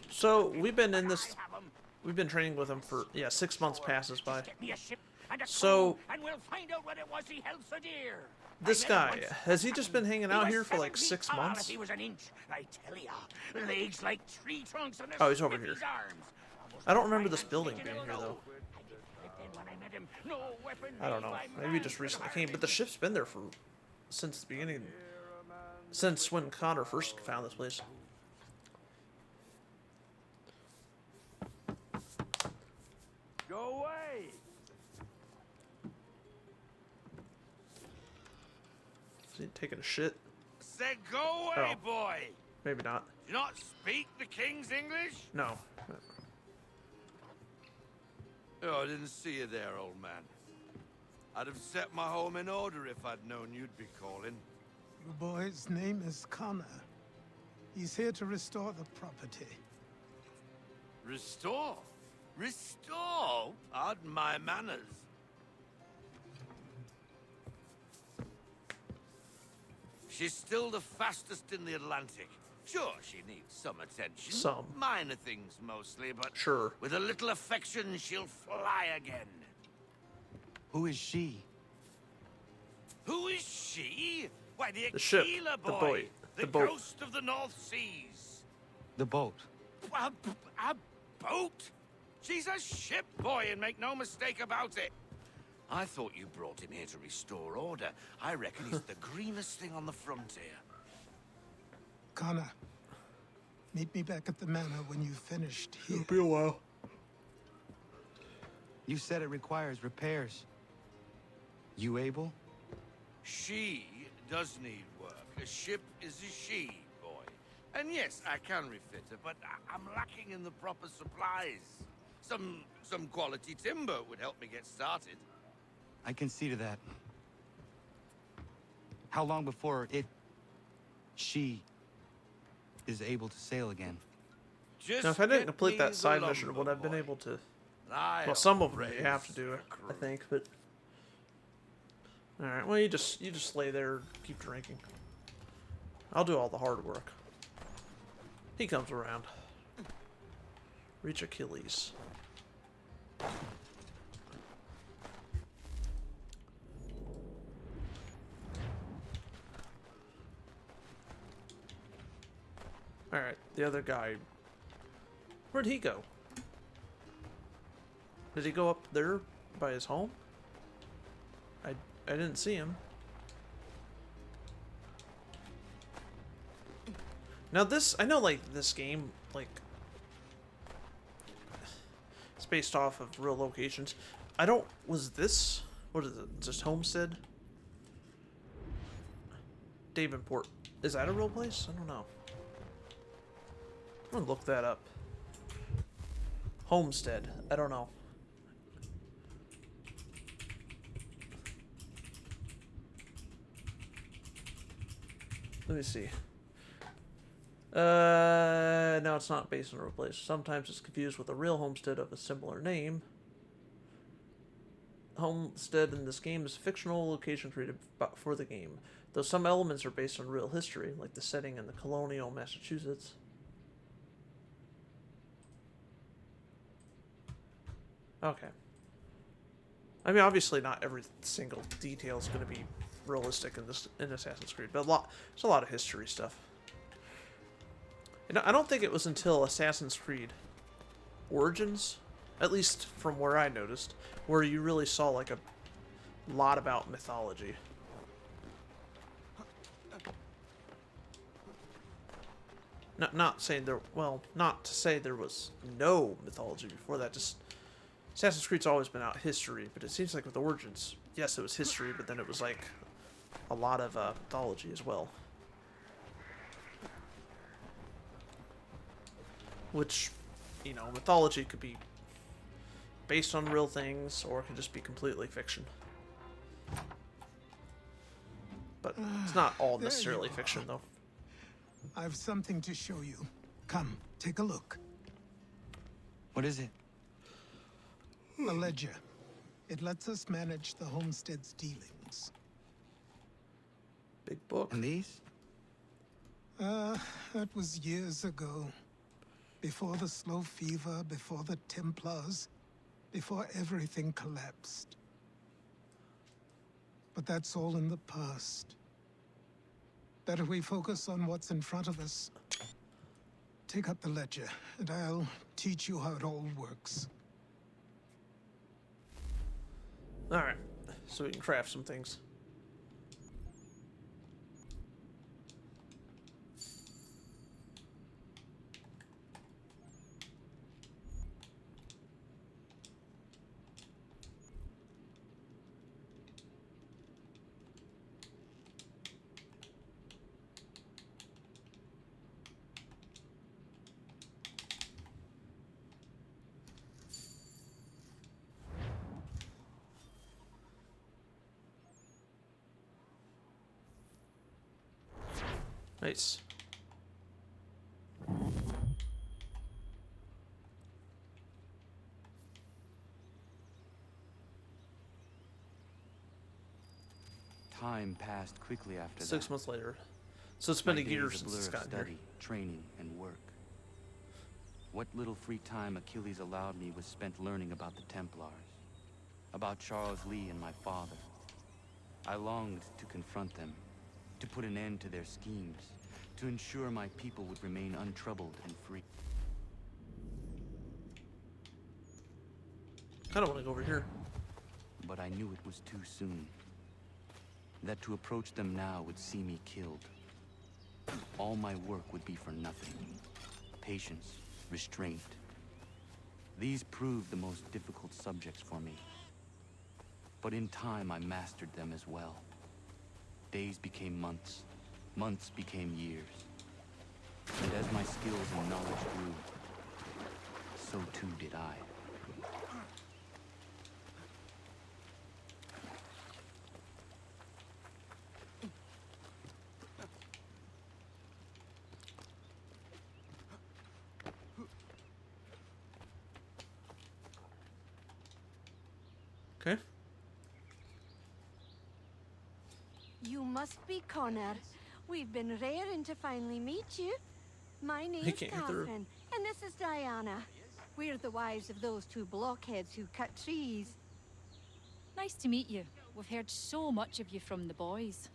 So we've been in this. We've been training with him for 6 months passes by. So this guy, has he just been hanging out here for like 6 months? Oh, he's over here. I don't remember this building being here though. I don't know. Maybe he just recently came, but the ship's been there for since the beginning. Since when Connor first found this place. Go away! Is he taking a shit? Said go away, boy! Maybe not. Do you not speak the King's English? No. Oh, I didn't see you there, old man. I'd have set my home in order if I'd known you'd be calling. The boy's name is Connor. He's here to restore the property. Restore? Restore? Pardon my manners. She's still the fastest in the Atlantic. Sure, she needs some attention. Some. Minor things mostly, but Sure. with a little affection, she'll fly again. Who is she? Who is she? Why, the ship, Aquila the boy, boat, the the boat. ghost of the North Seas. The boat. A boat? She's a ship boy, and make no mistake about it. I thought you brought him here to restore order. I reckon he's the greenest thing on the frontier. Connor, meet me back at the manor when you've finished here. It'll be a while. You said it requires repairs. You able? She does need work. A ship is a she, boy. And yes, I can refit her, but I'm lacking in the proper supplies. Some quality timber would help me get started. I can see to that. How long before she is able to sail again? Just Now, if I didn't get complete me that the side mission, lumber, would I have been boy. able to? I'll Well, some of them you raise have to do the it, I crew. think, but. All right. Well, you just lay there, and keep drinking. I'll do all the hard work. He comes around. Reach Achilles. Alright, the other guy. Where'd he go? Did he go up there by his home? I didn't see him. Now this, I know like this game, like, it's based off of real locations. I don't, was this, what is it, just Homestead? Davenport, is that a real place? I don't know. I'm gonna look that up. Homestead, I don't know. Let me see. No, it's not based on a real place. Sometimes it's confused with a real homestead of a similar name. Homestead in this game is a fictional location created for the game, though some elements are based on real history, like the setting in the colonial Massachusetts. Okay. I mean, obviously not every single detail is going to be realistic in Assassin's Creed, but there's a lot of history stuff. And I don't think it was until Assassin's Creed Origins, at least from where I noticed, where you really saw like a lot about mythology. Not saying there, well, not to say there was no mythology before that. Just Assassin's Creed's always been out history, but it seems like with Origins, yes, it was history, but then it was like a lot of mythology as well. Which, you know, mythology could be based on real things, or it could just be completely fiction. But it's not all necessarily fiction, though. I've something to show you. Come, take a look. What is it? A ledger. It lets us manage the homestead's dealings. Big book. And these? That was years ago. Before the slow fever, before the Templars, before everything collapsed. But that's all in the past. Better we focus on what's in front of us. Take up the ledger, and I'll teach you how it all works. Alright, so we can craft some things. Nice. Time passed quickly after that. 6 months later. So it's been My a year days a since blur it's of gotten here. study, training, and work. What little free time Achilles allowed me was spent learning about the Templars, about Charles Lee and my father. I longed to confront them, to put an end to their schemes, to ensure my people would remain untroubled and free. I don't want to go over here. But I knew it was too soon. That to approach them now would see me killed. All my work would be for nothing. Patience, restraint. These proved the most difficult subjects for me. But in time, I mastered them as well. Days became months. Months became years. And as my skills and knowledge grew, so too did I. Okay. You must be Connor. We've been raring to finally meet you. My name's can't get through. Catherine, and this is Diana. We're the wives of those two blockheads who cut trees. Nice to meet you. We've heard so much of you from the boys.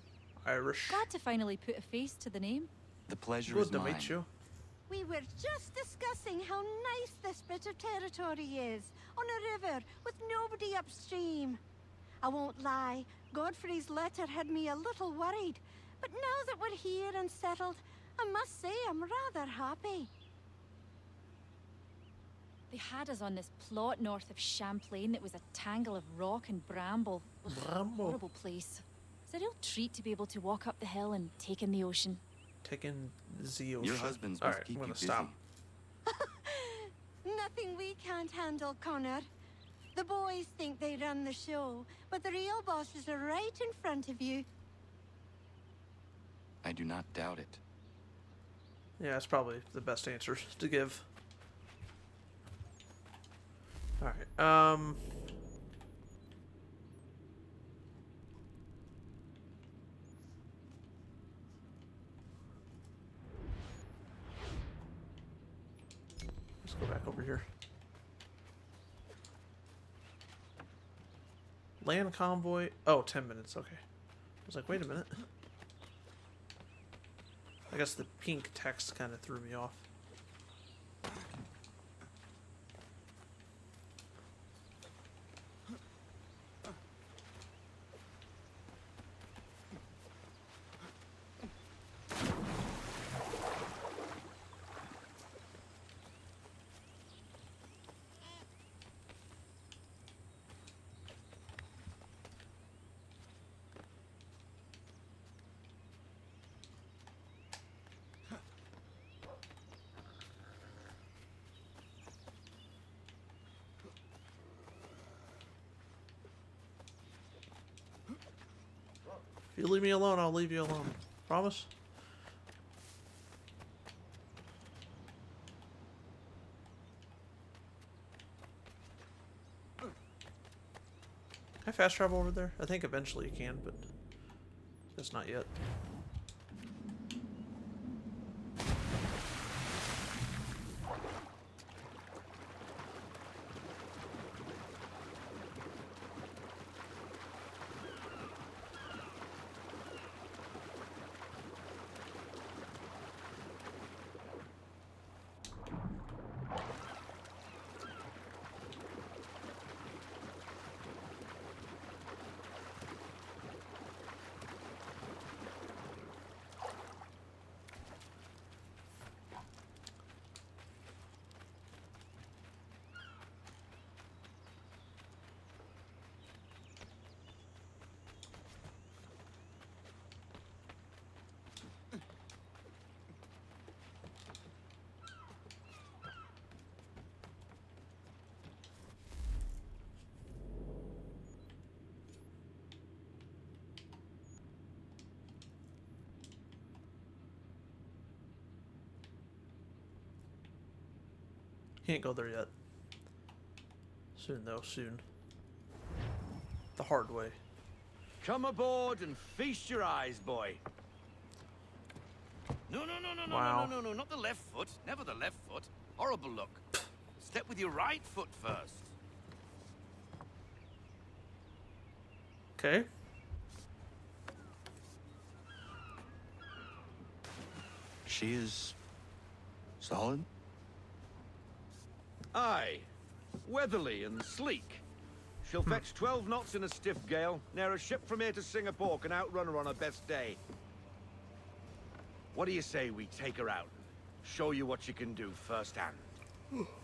Irish. Glad to finally put a face to the name. The pleasure Good is to mine. meet you. We were just discussing how nice this bit of territory is, on a river with nobody upstream. I won't lie, Godfrey's letter had me a little worried, but now that we're here and settled, I must say I'm rather happy. They had us on this plot north of Champlain that was a tangle of rock and bramble. Ugh, Bramble. horrible place. It's a real treat to be able to walk up the hill and take in the ocean. Taking the ocean. Your husband's All must right, keep I'm you gonna busy. stop. Nothing we can't handle, Connor. The boys think they run the show, but the real bosses are right in front of you. I do not doubt it. Yeah, it's probably the best answer to give. Alright, let's go back over here. Land convoy. Oh, 10 minutes. Okay. I was like, wait a minute. I guess the pink text kind of threw me off. If you leave me alone, I'll leave you alone. Promise? Can I fast travel over there? I think eventually you can, but just not yet. Can't go there yet. Soon, though, soon. The hard way. Come aboard and feast your eyes, boy. No, Wow. no, not the left foot. Never the left foot. Horrible look. Step with your right foot first. Okay. She is solid? Aye. Weatherly and sleek. She'll fetch 12 knots in a stiff gale. Ne'er a ship from here to Singapore can outrun her on her best day. What do you say we take her out? Show you what she can do firsthand.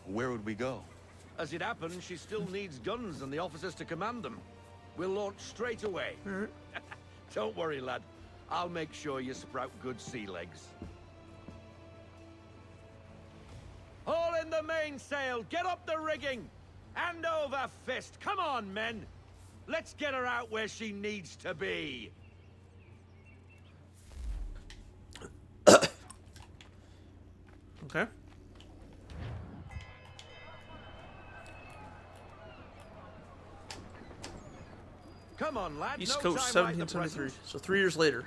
Where would we go? As it happens, she still needs guns and the officers to command them. We'll launch straight away. Don't worry, lad. I'll make sure you sprout good sea legs. Haul in the mainsail! Get up the rigging! Hand over fist! Come on, men! Let's get her out where she needs to be! Okay. Come on, lad. East No Coast, time like the 1773. present. So 3 years later.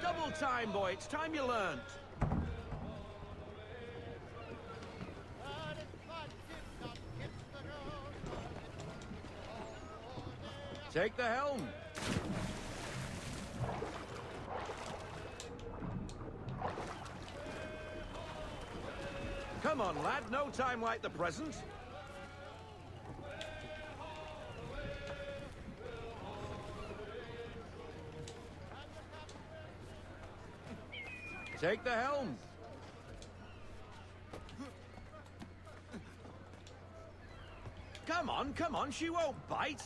Double time, boy. It's time you learned. Take the helm. Come on, lad. No time like the present. Take the helm. Come on, she won't bite.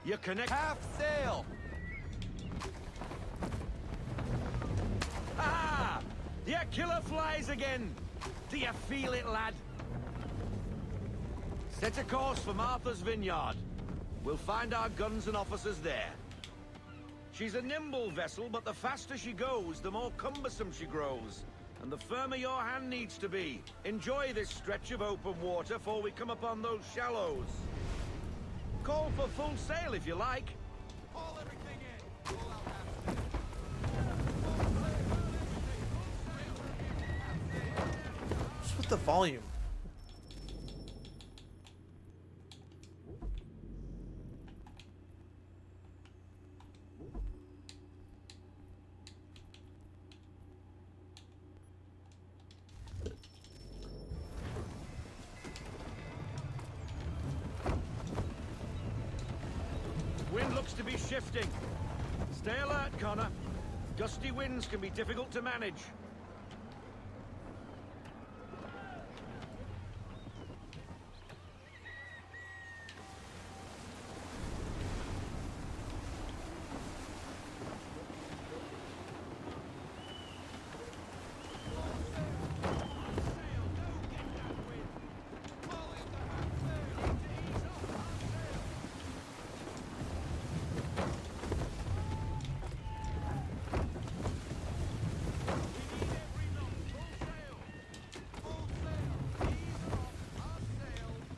You connect half sail. Ah! The killer flies again. Do you feel it, lad? Set a course for Martha's Vineyard. We'll find our guns and officers there. She's a nimble vessel, but the faster she goes, the more cumbersome she grows. And the firmer your hand needs to be. Enjoy this stretch of open water before we come upon those shallows. Call for full sail if you like. Haul everything in. What's with the volume? Wind looks to be shifting. Stay alert, Connor. Gusty winds can be difficult to manage.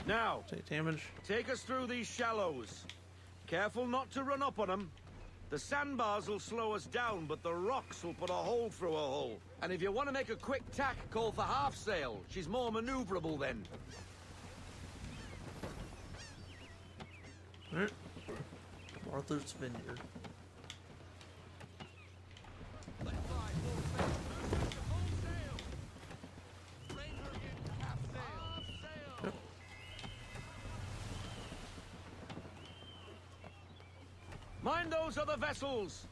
Now, Take damage. take us through these shallows. Careful not to run up on them. The sandbars will slow us down, but the rocks will put a hole through a hole. And if you want to make a quick tack, call for half sail. She's more maneuverable then. Alright. Arthur's Vineyard. Yep. Mind those other vessels.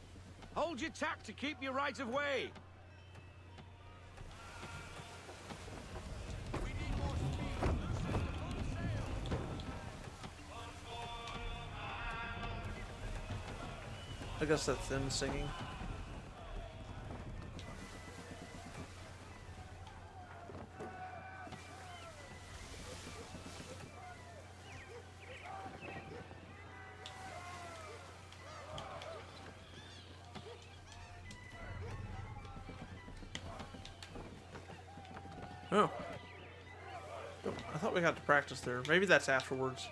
Hold your tack to keep your right of way. I guess that's them singing. Oh. Oh, I thought we got to practice there. Maybe that's afterwards.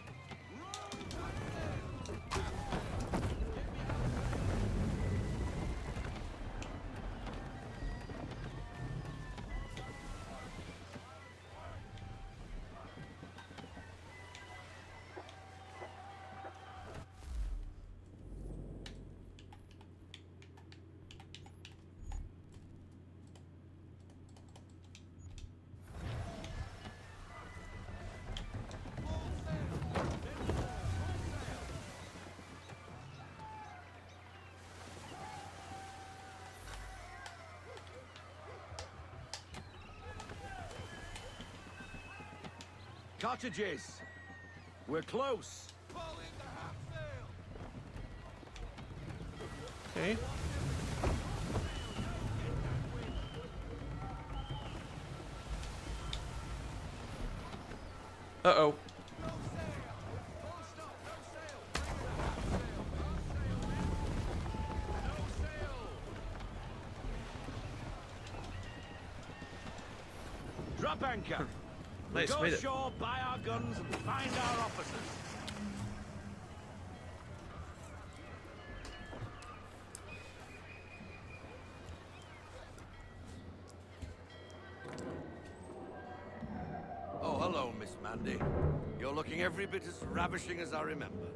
Cottages. We're close. Okay. Uh-oh. Drop anchor. Nice, Go made it. ashore, buy our guns, and find our officers. Oh, hello, Miss Mandy. You're looking every bit as ravishing as I remember.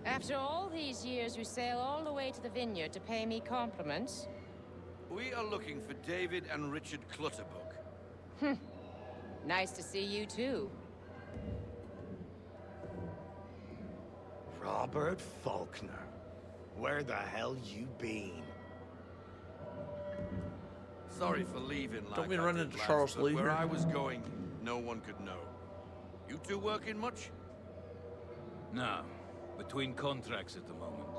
After all these years, you sail all the way to the vineyard to pay me compliments? We are looking for David and Richard Clutterbuck. Nice to see you, too. Robert Faulkner. Where the hell you been? Sorry for leaving like Don't mean I run did into last, Charles but Lee where here. I was going, no one could know. You two working much? No. Between contracts at the moment.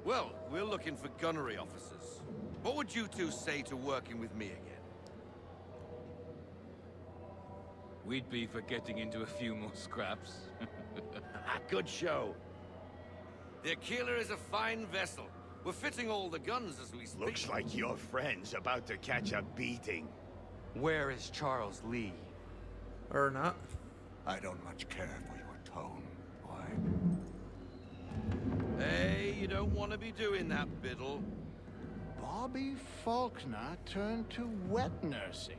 Well, we're looking for gunnery officers. What would you two say to working with me again? We'd be for getting into a few more scraps. Good show. The Aquila is a fine vessel. We're fitting all the guns as we speak. Looks like your friend's about to catch a beating. Where is Charles Lee? Or not. I don't much care for your tone, boy. want to be doing that, Biddle. Bobby Faulkner turned to wet nursing.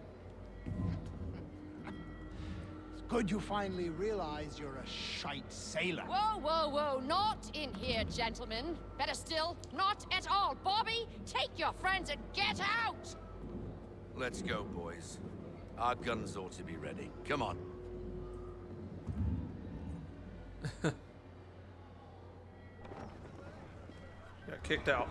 It's good you finally realize you're a shite sailor. Whoa, whoa, whoa, not in here, gentlemen. Better still, not at all. Bobby, take your friends and get out! Let's go, boys. Our guns ought to be ready. Come on. Got kicked out.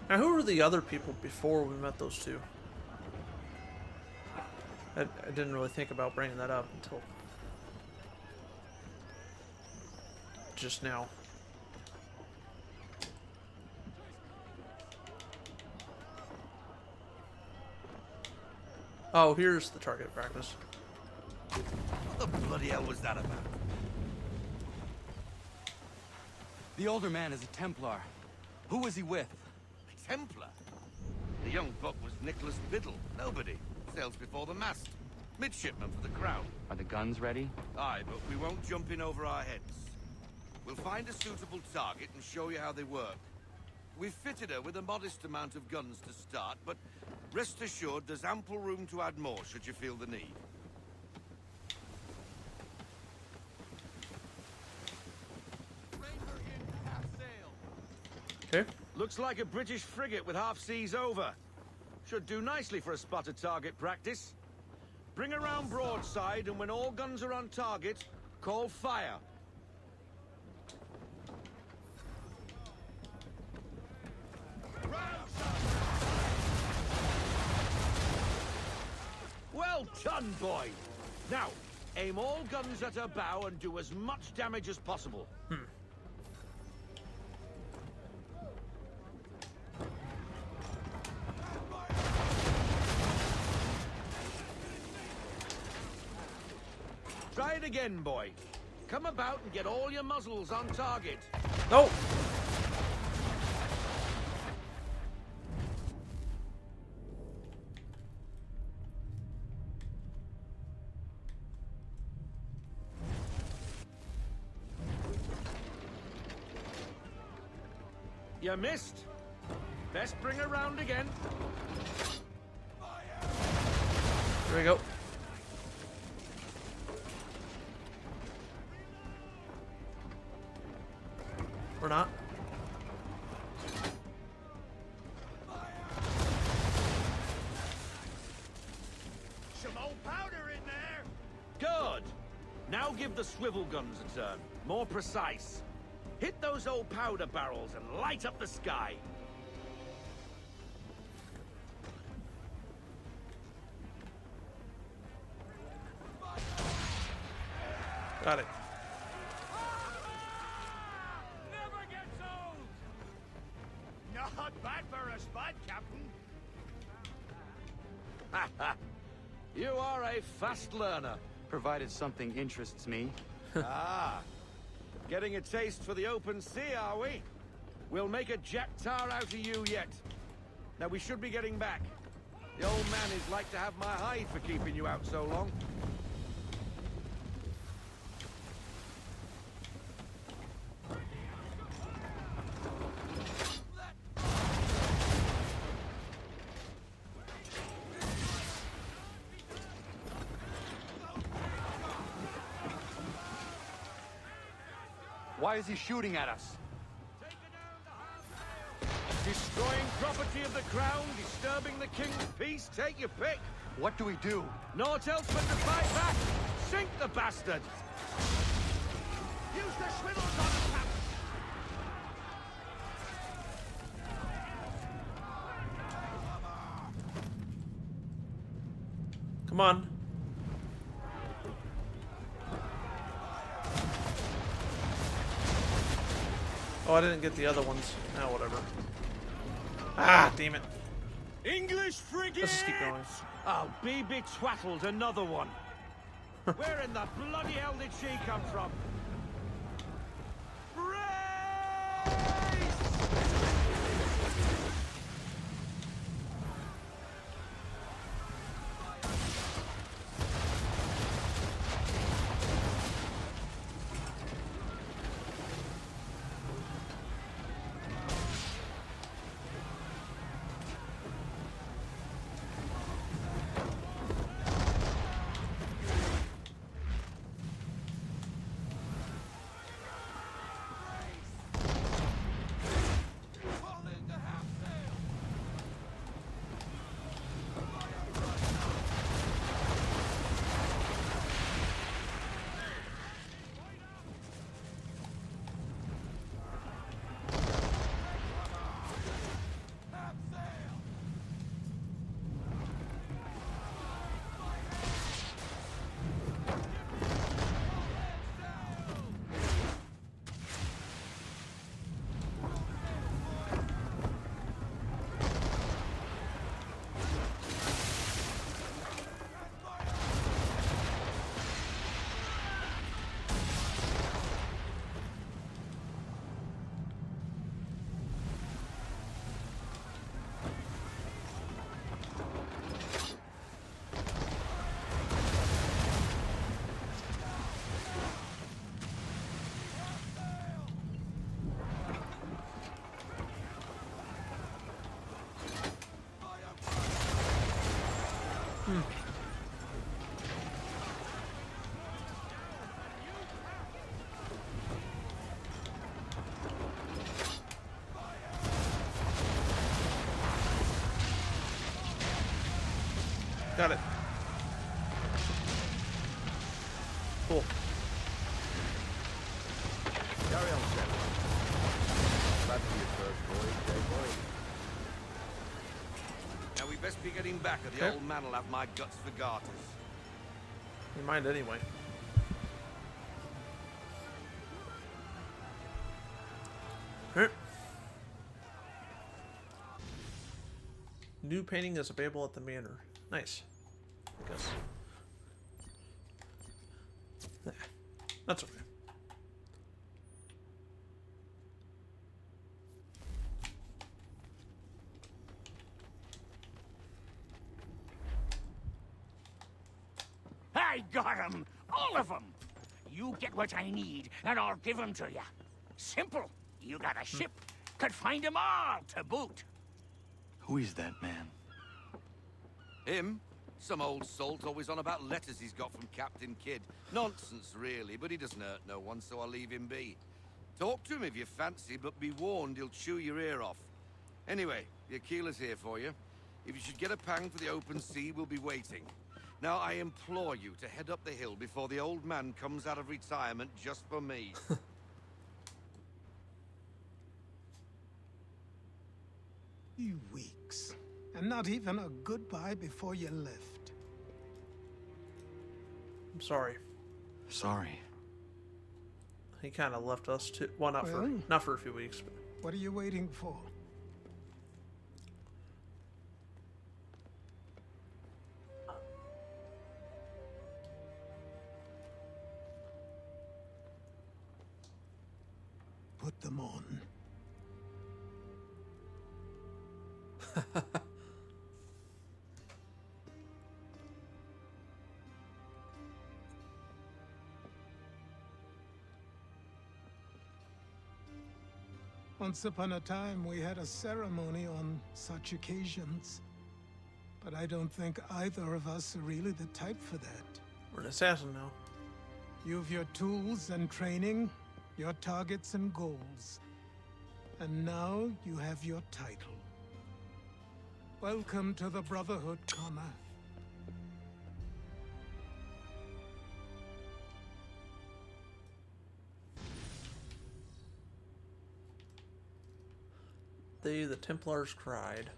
Now, who were the other people before we met those two? I didn't really think about bringing that up until just now. Oh, here's the target practice. What the bloody hell was that about? The older man is a Templar. Who was he with? A Templar? The young buck was Nicholas Biddle. Nobody. Sails before the mast. Midshipman for the Crown. Are the guns ready? Aye, but we won't jump in over our heads. We'll find a suitable target and show you how they work. We've fitted her with a modest amount of guns to start, but rest assured there's ample room to add more should you feel the need. Okay. Looks like a British frigate with half seas over. Should do nicely for a spotted target practice. Bring around broadside, and when all guns are on target, call fire. Well done, boy! Now, aim all guns at her bow and do as much damage as possible. Try it again, boy. Come about and get all your muzzles on target. No! You missed. Best bring her round again. There we go. Or not. Some old powder in there. Good. Now give the swivel guns a turn. More precise. Hit those old powder barrels and light up the sky. Got it. Never gets old. Not bad for a spud, Captain. You are a fast learner. Provided something interests me. Ah. Getting a taste for the open sea, are we? We'll make a jack tar out of you yet. Now we should be getting back. The old man is like to have my hide for keeping you out so long. Why is he shooting at us? Destroying property of the crown, disturbing the king's peace, take your pick. What do we do? Naught else but to fight back. Sink the bastard. Use the swivels on him, Captain. Come on. Oh, I didn't get the other ones. Now, whatever. Ah, damn it. English frigate! Let's just keep going. I'll be betwattled, another one. Where in the bloody hell did she come from? Got it. Cool. Carry on, Shep. Glad to be your first boy, boy. Now we best be getting back, or the Okay. old man will have my guts for garters. You mind anyway. Alright. New painting is available at the manor. Nice. I guess. Nah, that's okay. I got 'em! All of 'em! You get what I need, and I'll give 'em to you. Simple. You got a ship. Could find 'em all to boot. Who is that man? Him? Some old salt always on about letters he's got from Captain Kidd. Nonsense, really, but he doesn't hurt no one, so I'll leave him be. Talk to him if you fancy, but be warned he'll chew your ear off. Anyway, the Aquila's here for you. If you should get a pang for the open sea, we'll be waiting. Now, I implore you to head up the hill before the old man comes out of retirement just for me. 3 weeks. And not even a goodbye before you left. I'm sorry. Sorry. He kind of left us too. Well, not for a few weeks, but What are you waiting for? Put them on. Once upon a time, we had a ceremony on such occasions. But I don't think either of us are really the type for that. we're an assassin now. You've your tools and training, your targets and goals. And now you have your title. Welcome to the Brotherhood, Connor. They, the Templars, cried.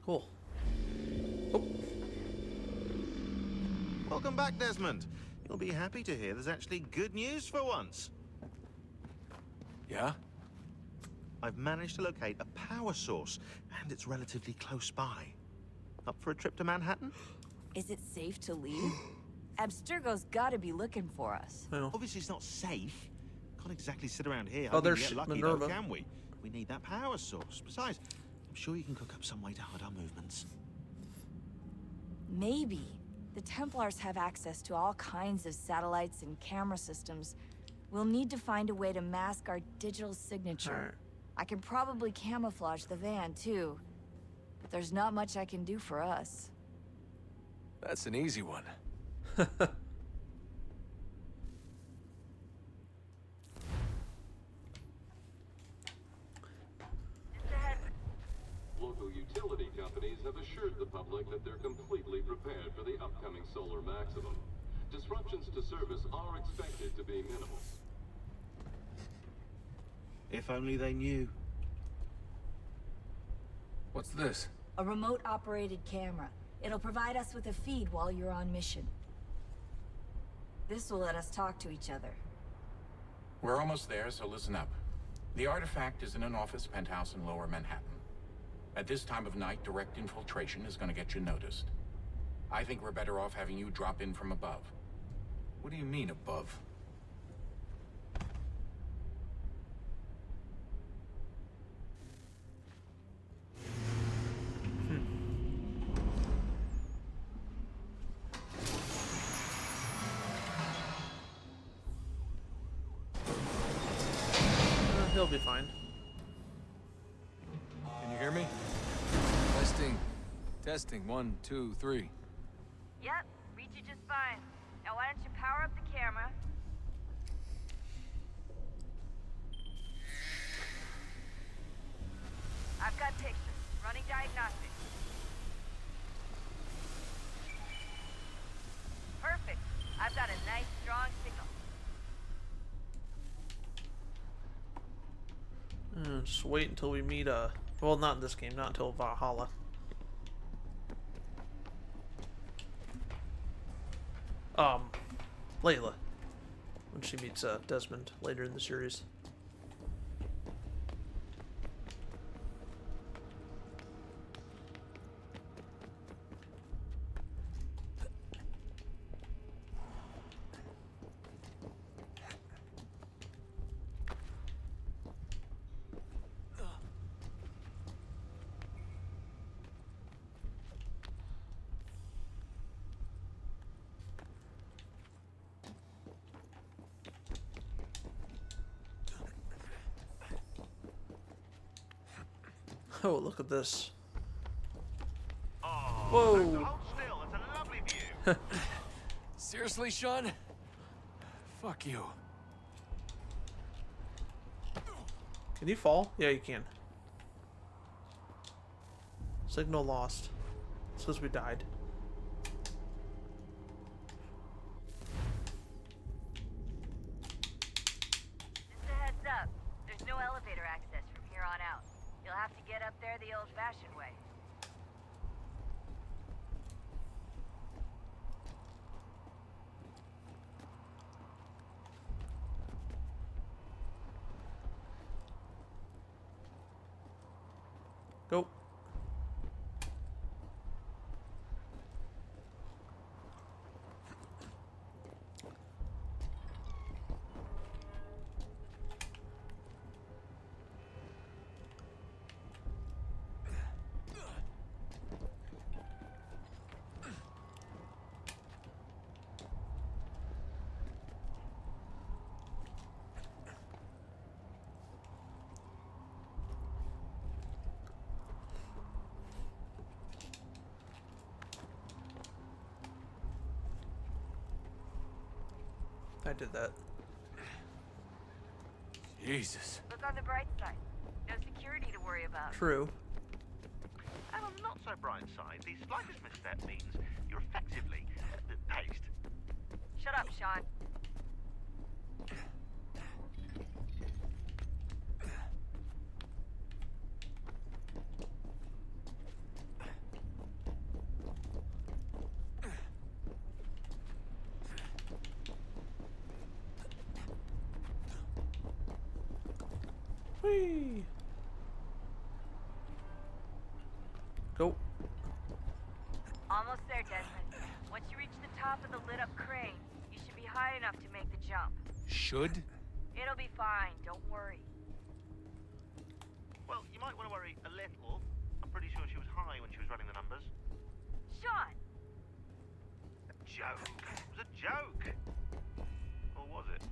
Cool. Oh. Welcome back, Desmond. You'll be happy to hear there's actually good news for once. Yeah? I've managed to locate a power source, and it's relatively close by. Up for a trip to Manhattan? Is it safe to leave? Abstergo's gotta be looking for us. Well. Obviously, it's not safe. Can't exactly sit around here Oh, hoping to there's get lucky, Minerva. though, can we? We need that power source. Besides, I'm sure you can cook up some way to hide our movements. Maybe. The Templars have access to all kinds of satellites and camera systems. We'll need to find a way to mask our digital signature. Alright. I can probably camouflage the van, too. But there's not much I can do for us. That's an easy one. Local utility companies have assured the public that they're completely prepared for the upcoming solar maximum. Disruptions to service are expected to be minimal. If only they knew. What's this? A remote-operated camera. It'll provide us with a feed while you're on mission. This will let us talk to each other. We're almost there, so listen up. The artifact is in an office penthouse in Lower Manhattan. At this time of night, direct infiltration is going to get you noticed. I think we're better off having you drop in from above. What do you mean, above? He'll be fine. Testing, 1, 2, 3. Yep, read you just fine. Now why don't you power up the camera? I've got pictures. Running diagnostics. Perfect. I've got a nice, strong signal. Just wait until we meet, well, not in this game, not until Valhalla. Layla. When she meets, Desmond later in the series. Oh, look at this. Whoa! Seriously, Sean? Fuck you. Can you fall? Yeah, you can. Signal lost. It's because we died. Just a heads up. There's no elevator access from here on out. You'll have to get up there the old-fashioned way. Go. I did that. Jesus. Look on the bright side. No security to worry about. True. And on the not so bright side, the slightest misstep means you're effectively paced. Shut up, Sean. Whee! Go. Almost there, Desmond. Once you reach the top of the lit-up crane, you should be high enough to make the jump. Should? It'll be fine, don't worry. Well, you might want to worry a little. I'm pretty sure she was high when she was running the numbers. Sean! A joke. It was a joke. Or was it?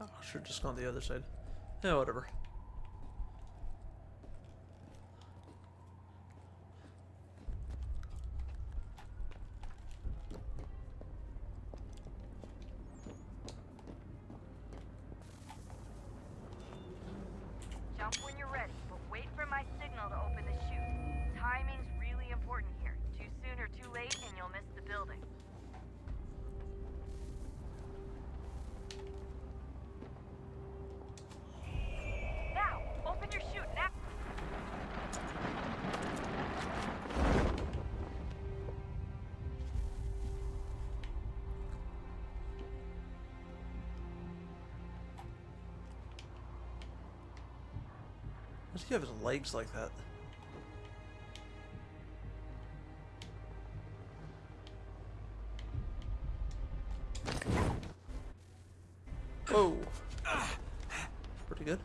Oh, should have just gone the other side. Yeah, whatever. Jump when you're ready, but wait for my signal to open the chute. Timing's really important here. Too soon or too late, and you'll miss the building. Now, open your chute now. Why does he have his legs like that? Whoa. Pretty good.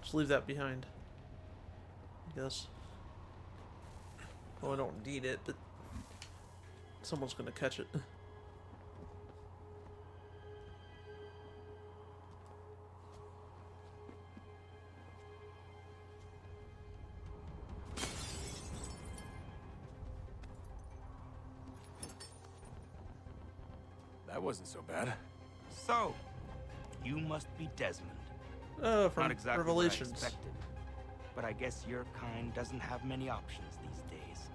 Just leave that behind, I guess. Well, I don't need it, but someone's gonna catch it. That wasn't so bad. So, you must be Desmond. From Not exactly Revelations. what I expected, but I guess your kind doesn't have many options these days.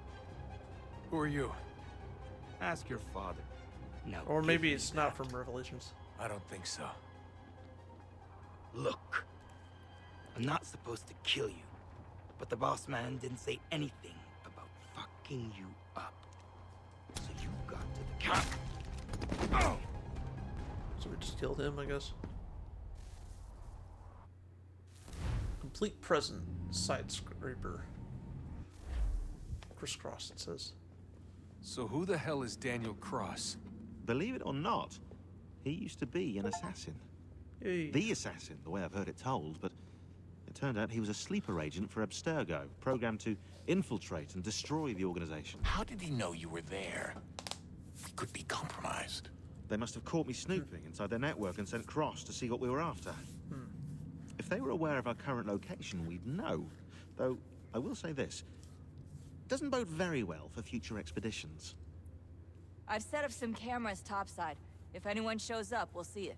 Who are you? Ask your father. No. Or maybe it's not from Revelations. I don't think so. Look, I'm not supposed to kill you, but the boss man didn't say anything about fucking you up. So you got to the camp. Oh! So we just killed him, I guess. Complete present side scraper. Crisscross, it says. So who the hell is Daniel Cross? Believe it or not, he used to be an assassin. Yay. The assassin, the way I've heard it told, but it turned out he was a sleeper agent for Abstergo, programmed to infiltrate and destroy the organization. How did he know you were there? He could be compromised. They must have caught me snooping inside their network and sent Cross to see what we were after. If they were aware of our current location, we'd know. Though, I will say this. Doesn't bode very well for future expeditions. I've set up some cameras topside. If anyone shows up, we'll see it.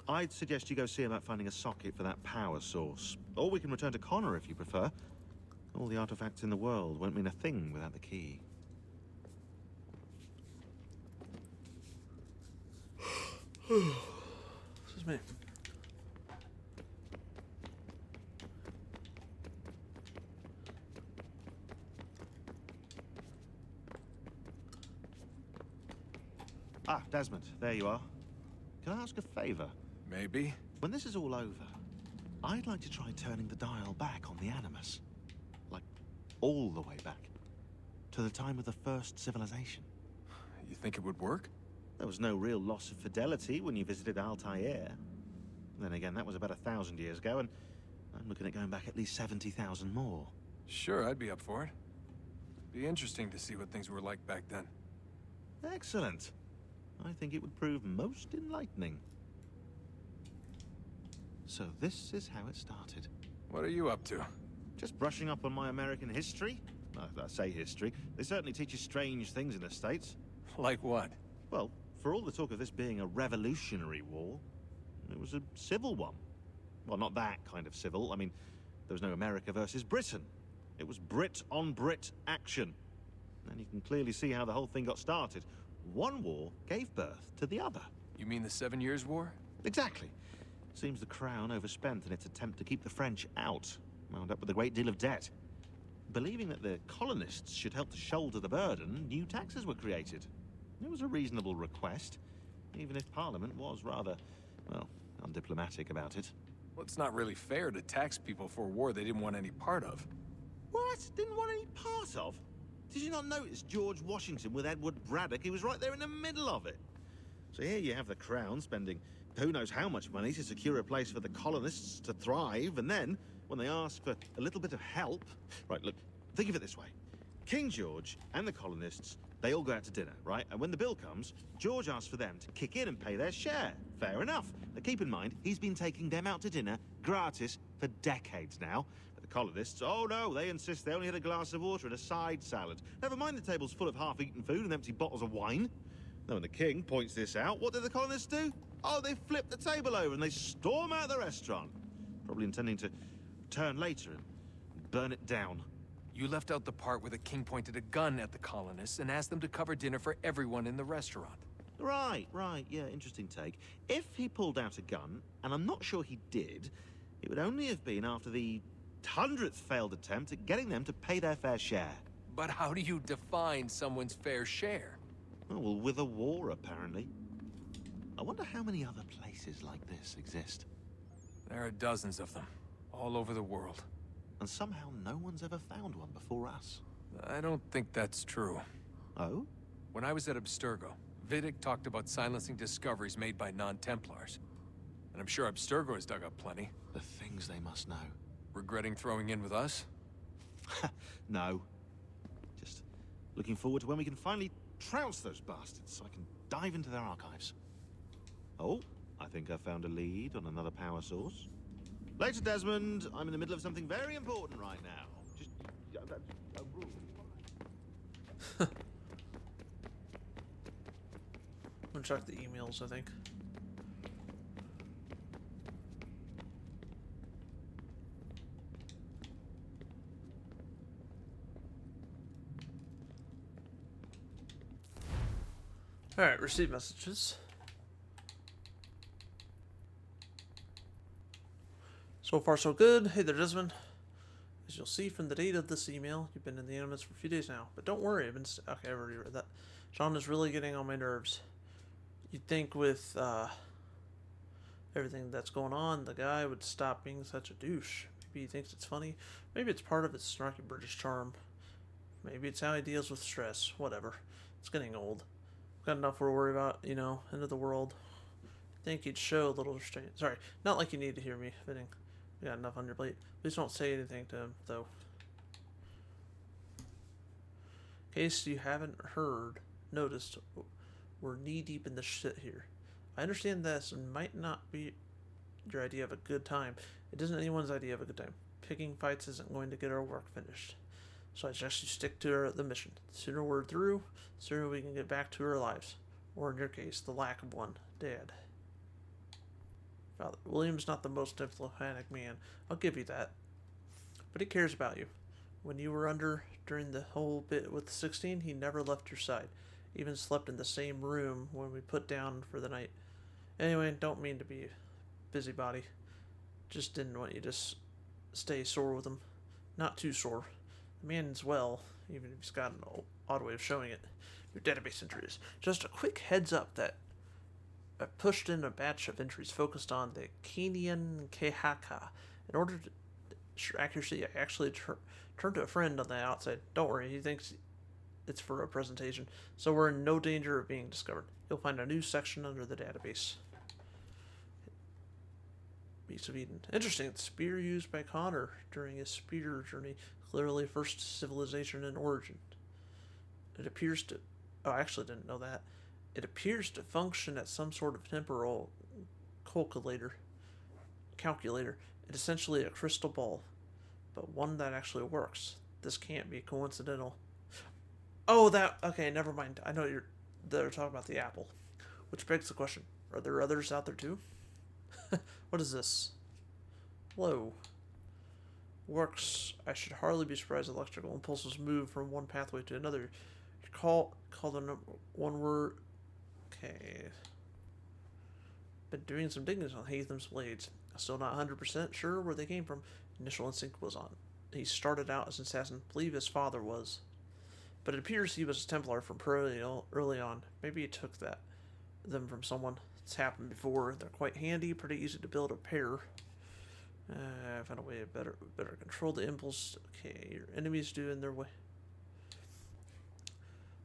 I'd suggest you go see about finding a socket for that power source. Or we can return to Connor if you prefer. All the artifacts in the world won't mean a thing without the key. This is me. Ah, Desmond, there you are. Can I ask a favor? Maybe. When this is all over, I'd like to try turning the dial back on the Animus. Like, all the way back. To the time of the first civilization. You think it would work? There was no real loss of fidelity when you visited Altair. Then again, that was about 1,000 years ago, and I'm looking at going back at least 70,000 more. Sure, I'd be up for it. Be interesting to see what things were like back then. Excellent. I think it would prove most enlightening. So this is how it started. What are you up to? Just brushing up on my American history. I say history. They certainly teach you strange things in the States. Like what? Well, for all the talk of this being a revolutionary war, it was a civil one. Well, not that kind of civil. I mean, there was no America versus Britain. It was Brit on Brit action. And you can clearly see how the whole thing got started. One war gave birth to the other. You mean the 7 Years' War? Exactly. Seems the Crown overspent in its attempt to keep the French out, wound up with a great deal of debt. Believing that the colonists should help to shoulder the burden, new taxes were created. It was a reasonable request, even if Parliament was rather, well, undiplomatic about it. Well, it's not really fair to tax people for a war they didn't want any part of. What? Didn't want any part of? Did you not notice George Washington with Edward Braddock? He was right there in the middle of it. So here you have the Crown spending who knows how much money to secure a place for the colonists to thrive, and then, when they ask for a little bit of help... Right, look, think of it this way. King George and the colonists, they all go out to dinner, right? And when the bill comes, George asks for them to kick in and pay their share. Fair enough. But keep in mind, he's been taking them out to dinner gratis for decades now. But the colonists, oh no, they insist they only had a glass of water and a side salad. Never mind the table's full of half-eaten food and empty bottles of wine. Now, when the king points this out, what do the colonists do? Oh, they flip the table over and they storm out the restaurant. Probably intending to return later and burn it down. You left out the part where the king pointed a gun at the colonists and asked them to cover dinner for everyone in the restaurant. Right, yeah, interesting take. If he pulled out a gun, and I'm not sure he did, it would only have been after the 100th failed attempt at getting them to pay their fair share. But how do you define someone's fair share? Oh, well, with a war, apparently. I wonder how many other places like this exist. There are dozens of them, all over the world. And somehow no one's ever found one before us. I don't think that's true. Oh? When I was at Abstergo, Benedict talked about silencing discoveries made by non-Templars. And I'm sure Abstergo has dug up plenty. The things they must know. Regretting throwing in with us? No. Looking forward to when we can finally trounce those bastards so I can dive into their archives. Oh, I think I found a lead on another power source. Later, Desmond. I'm in the middle of something very important right now. Just... that's a rule. I'm gonna check the emails, I think. Alright, receive messages. So far so good. Hey there, Desmond. As you'll see from the date of this email, you've been in the Animus for a few days now. But don't worry, I've been... okay, I already read that. Sean is really getting on my nerves. You'd think with everything that's going on, the guy would stop being such a douche. Maybe he thinks it's funny. Maybe it's part of his snarky British charm. Maybe it's how he deals with stress. Whatever. It's getting old. Got enough to worry about, you know, end of the world. Think you'd show a little restraint. Sorry, not like you need to hear me fitting. You got enough on your plate. Please don't say anything to him, though. In case you haven't noticed, we're knee-deep in the shit here. I understand this might not be your idea of a good time. It isn't anyone's idea of a good time. Picking fights isn't going to get our work finished. So I suggest you stick to the mission. The sooner we're through, the sooner we can get back to our lives. Or in your case, the lack of one. Dad. Father. William's not the most diplomatic man. I'll give you that. But he cares about you. When you were under during the whole bit with 16, he never left your side. Even slept in the same room when we put down for the night. Anyway, don't mean to be a busybody. Just didn't want you to stay sore with him. Not too sore. The man's well, even if he's got an odd way of showing it. Your database entries. Just a quick heads up that I pushed in a batch of entries focused on the Kenyan Kehaka. In order to ensure accuracy, I actually turned to a friend on the outside. Don't worry, he thinks it's for a presentation, so we're in no danger of being discovered. You'll find a new section under the database. Beast of Eden. Interesting. The spear used by Connor during his spear journey, clearly first civilization in origin. It appears to... oh, I actually didn't know that. It appears to function as some sort of temporal calculator. It's essentially a crystal ball, but one that actually works. This can't be coincidental. Oh, that... okay, never mind. I know they're talking about the apple. Which begs the question, are there others out there too? What is this? Hello. Works. I should hardly be surprised electrical impulses move from one pathway to another. Call the number one word. Okay. Been doing some digging on Hatham's blades. Still not 100% sure where they came from. Initial instinct was on. He started out as an assassin. Believe his father was. But it appears he was a Templar from early on. Maybe he took them from someone. It's happened before. They're quite handy, pretty easy to build a pair. I found a way to better control the impulse. Okay, your enemies do in their way.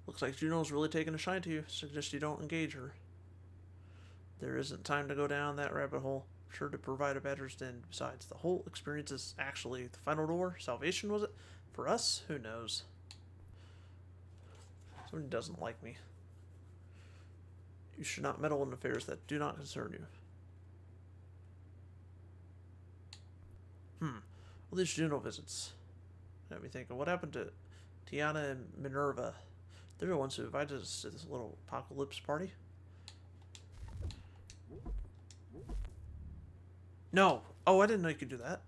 Looks like Juno's really taking a shine to you. Suggest you don't engage her. There isn't time to go down that rabbit hole. Sure to provide a better stand. Besides, the whole experience is actually the final door. Salvation, was it? For us? Who knows? Somebody doesn't like me. You should not meddle in affairs that do not concern you. All these Juno visits. Let me think of what happened to Tiana and Minerva. They're the ones who invited us to this little apocalypse party. No! Oh, I didn't know you could do that.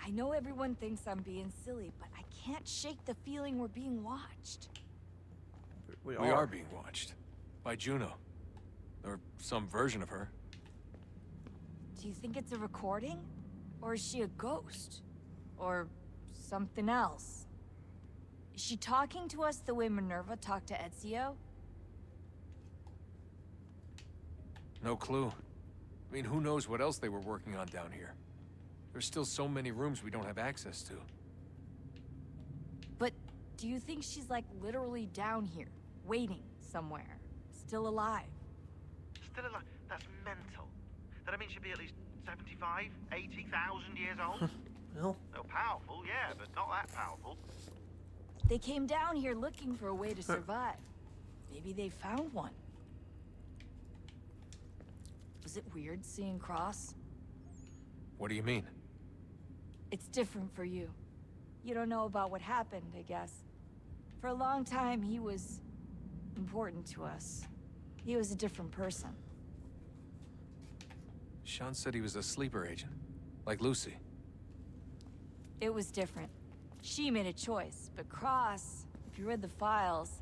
I know everyone thinks I'm being silly, but I can't shake the feeling we're being watched. We are being watched. By Juno. Or some version of her. Do you think it's a recording? Or is she a ghost? Or something else? Is she talking to us the way Minerva talked to Ezio? No clue. I mean, who knows what else they were working on down here. There's still so many rooms we don't have access to. But do you think she's like literally down here, waiting somewhere, still alive? Still alive? That's mental. That means she'll be at least 75, 80,000 years old. Well, They're powerful, yeah, but not that powerful. They came down here looking for a way to survive. Maybe they found one. Was it weird seeing Cross? What do you mean? It's different for you. You don't know about what happened, I guess. For a long time, he was important to us. He was a different person. Sean said he was a sleeper agent, like Lucy. It was different. She made a choice, but Cross, if you read the files,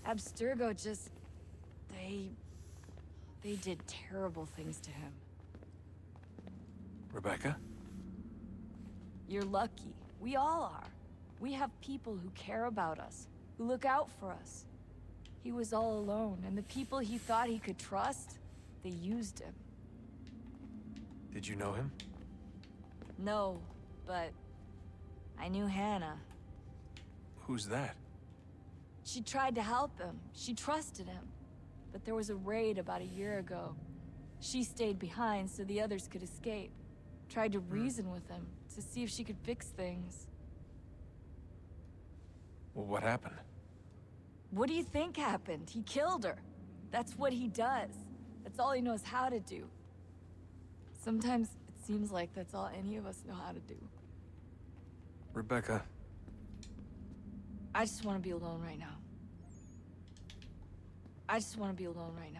Abstergo just... They did terrible things to him. Rebecca? You're lucky. We all are. We have people who care about us, who look out for us. He was all alone, and the people he thought he could trust, they used him. Did you know him? No, but I knew Hannah. Who's that? She tried to help him. She trusted him. But there was a raid about a year ago. She stayed behind so the others could escape. Tried to reason with him to see if she could fix things. Well, what happened? What do you think happened? He killed her. That's what he does. That's all he knows how to do. Sometimes it seems like that's all any of us know how to do. Rebecca. I just want to be alone right now. I just want to be alone right now.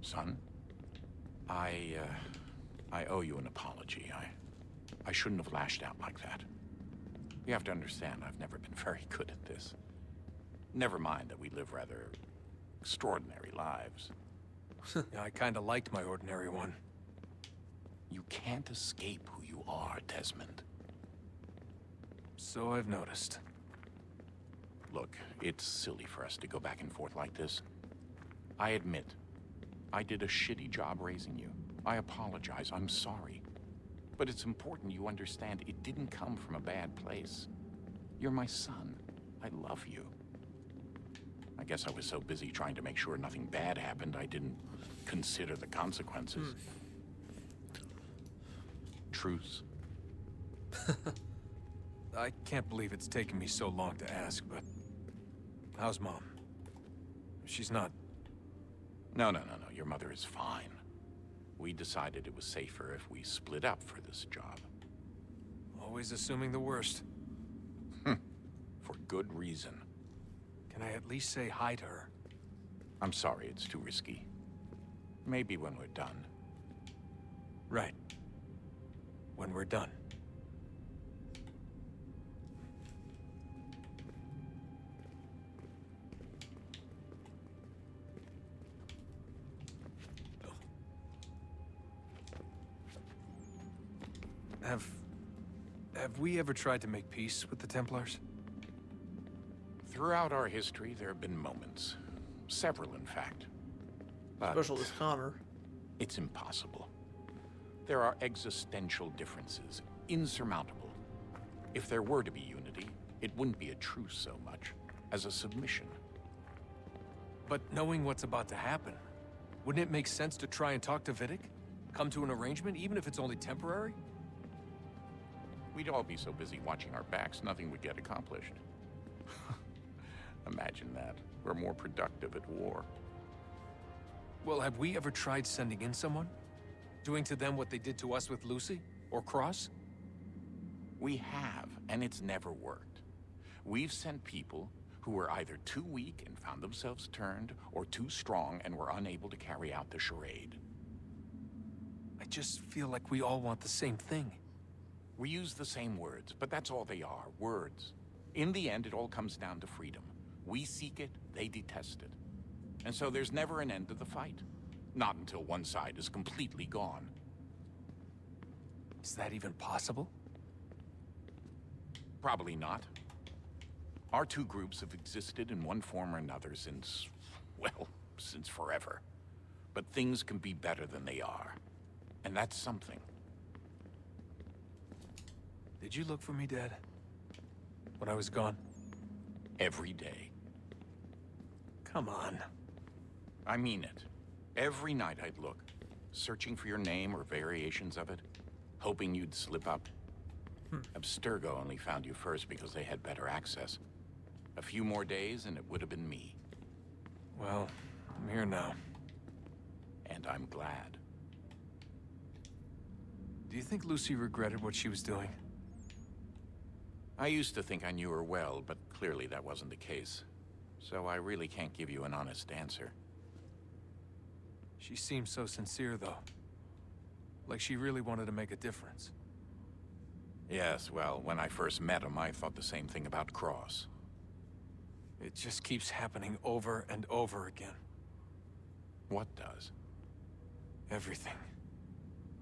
Son, I owe you an apology. I shouldn't have lashed out like that. You have to understand, I've never been very good at this. Never mind that we live rather extraordinary lives. Yeah, I kinda liked my ordinary one. You can't escape who you are, Desmond. So I've noticed. Look, it's silly for us to go back and forth like this. I admit, I did a shitty job raising you. I apologize, I'm sorry. But it's important you understand it didn't come from a bad place. You're my son. I love you. I guess I was so busy trying to make sure nothing bad happened, I didn't consider the consequences. Truce. I can't believe it's taken me so long to ask, but... How's Mom? She's not... No. Your mother is fine. We decided it was safer if we split up for this job. Always assuming the worst. For good reason. Can I at least say hi to her? I'm sorry, it's too risky. Maybe when we're done. Right. When we're done. Have we ever tried to make peace with the Templars? Throughout our history, there have been moments. Several, in fact. But especially with Connor. It's impossible. There are existential differences, insurmountable. If there were to be unity, it wouldn't be a truce so much as a submission. But knowing what's about to happen, wouldn't it make sense to try and talk to Vidic? Come to an arrangement, even if it's only temporary? We'd all be so busy watching our backs, nothing would get accomplished. Imagine that. We're more productive at war. Well, have we ever tried sending in someone? Doing to them what they did to us with Lucy? Or Cross? We have, and it's never worked. We've sent people who were either too weak and found themselves turned, or too strong and were unable to carry out the charade. I just feel like we all want the same thing. We use the same words, but that's all they are, words. In the end, it all comes down to freedom. We seek it, they detest it. And so there's never an end to the fight. Not until one side is completely gone. Is that even possible? Probably not. Our two groups have existed in one form or another since, well, since forever. But things can be better than they are. And that's something. Did you look for me, Dad? when I was gone? Every day. Come on. I mean it. Every night I'd look, searching for your name or variations of it, hoping you'd slip up. Abstergo only found you first because they had better access. A few more days and it would have been me. Well, I'm here now. And I'm glad. Do you think Lucy regretted what she was doing? I used to think I knew her well, but clearly that wasn't the case. So I really can't give you an honest answer. She seemed so sincere, though. Like she really wanted to make a difference. Yes, well, when I first met him, I thought the same thing about Cross. It just keeps happening over and over again. What does? Everything.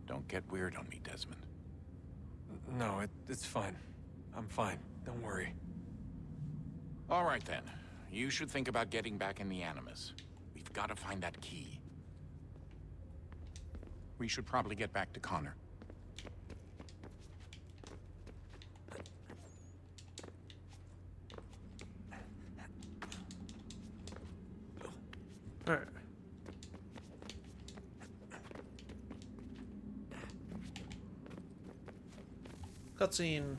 Don't get weird on me, Desmond. No, it's fine. I'm fine. Don't worry. All right, then. You should think about getting back in the Animus. We've got to find that key. We should probably get back to Connor. All right. Cutscene.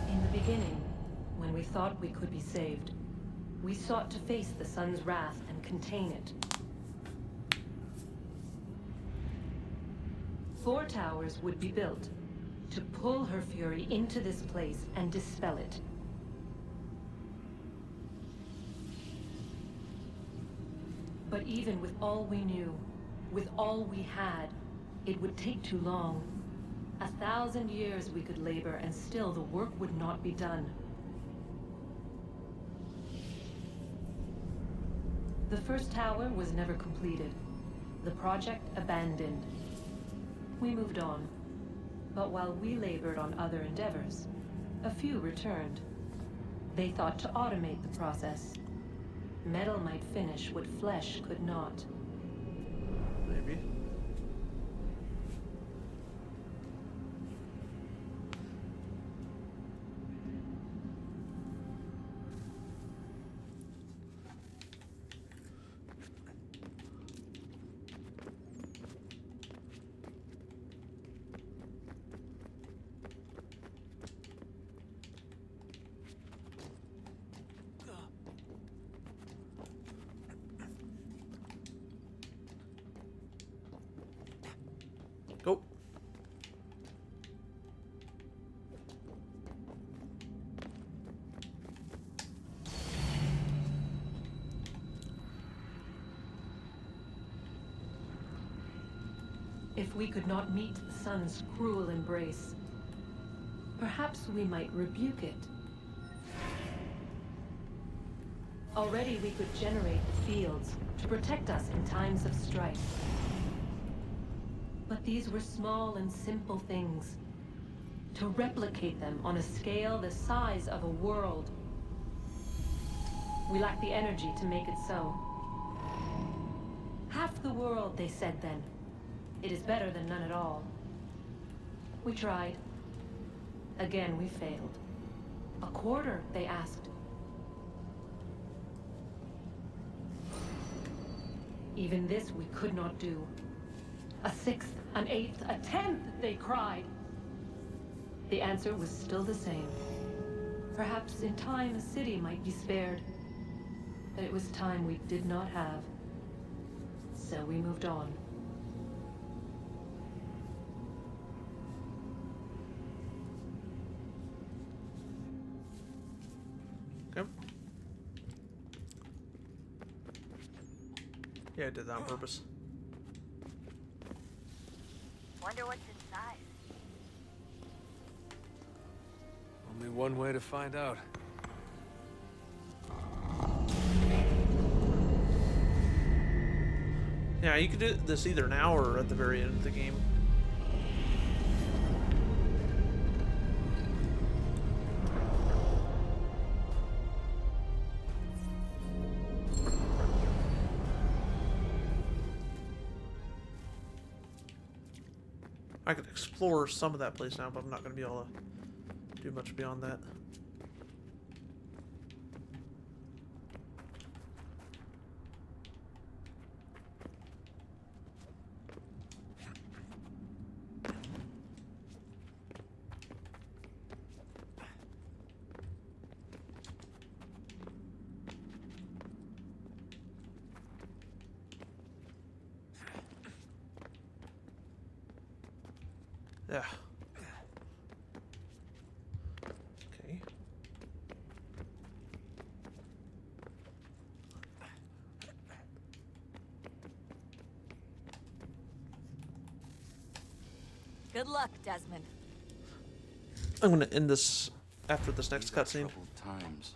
In the beginning, when we thought we could be saved, we sought to face the sun's wrath and contain it. 4 towers would be built to pull her fury into this place and dispel it. But even with all we knew, with all we had, it would take too long. 1,000 years we could labor and still the work would not be done. The first tower was never completed. The project abandoned. We moved on. But while we labored on other endeavors, a few returned. They thought to automate the process. Metal might finish what flesh could not. Maybe. Go. If we could not meet the sun's cruel embrace, perhaps we might rebuke it. Already we could generate the fields to protect us in times of strife. But these were small and simple things. To replicate them on a scale the size of a world. We lack the energy to make it so. Half the world, they said then. It is better than none at all. We tried. Again, we failed. A quarter, they asked. Even this we could not do. A sixth, an eighth, a tenth, they cried. The answer was still the same. Perhaps in time a city might be spared. But it was time we did not have. So we moved on. Okay. Yeah, I did that on purpose. Wonder what's inside. Only one way to find out. Yeah, you could do this either now or at the very end of the game. I could explore some of that place now, but I'm not going to be able to do much beyond that. Yeah. Okay. Good luck, Desmond. I'm going to end this after this next cutscene. Troubled times.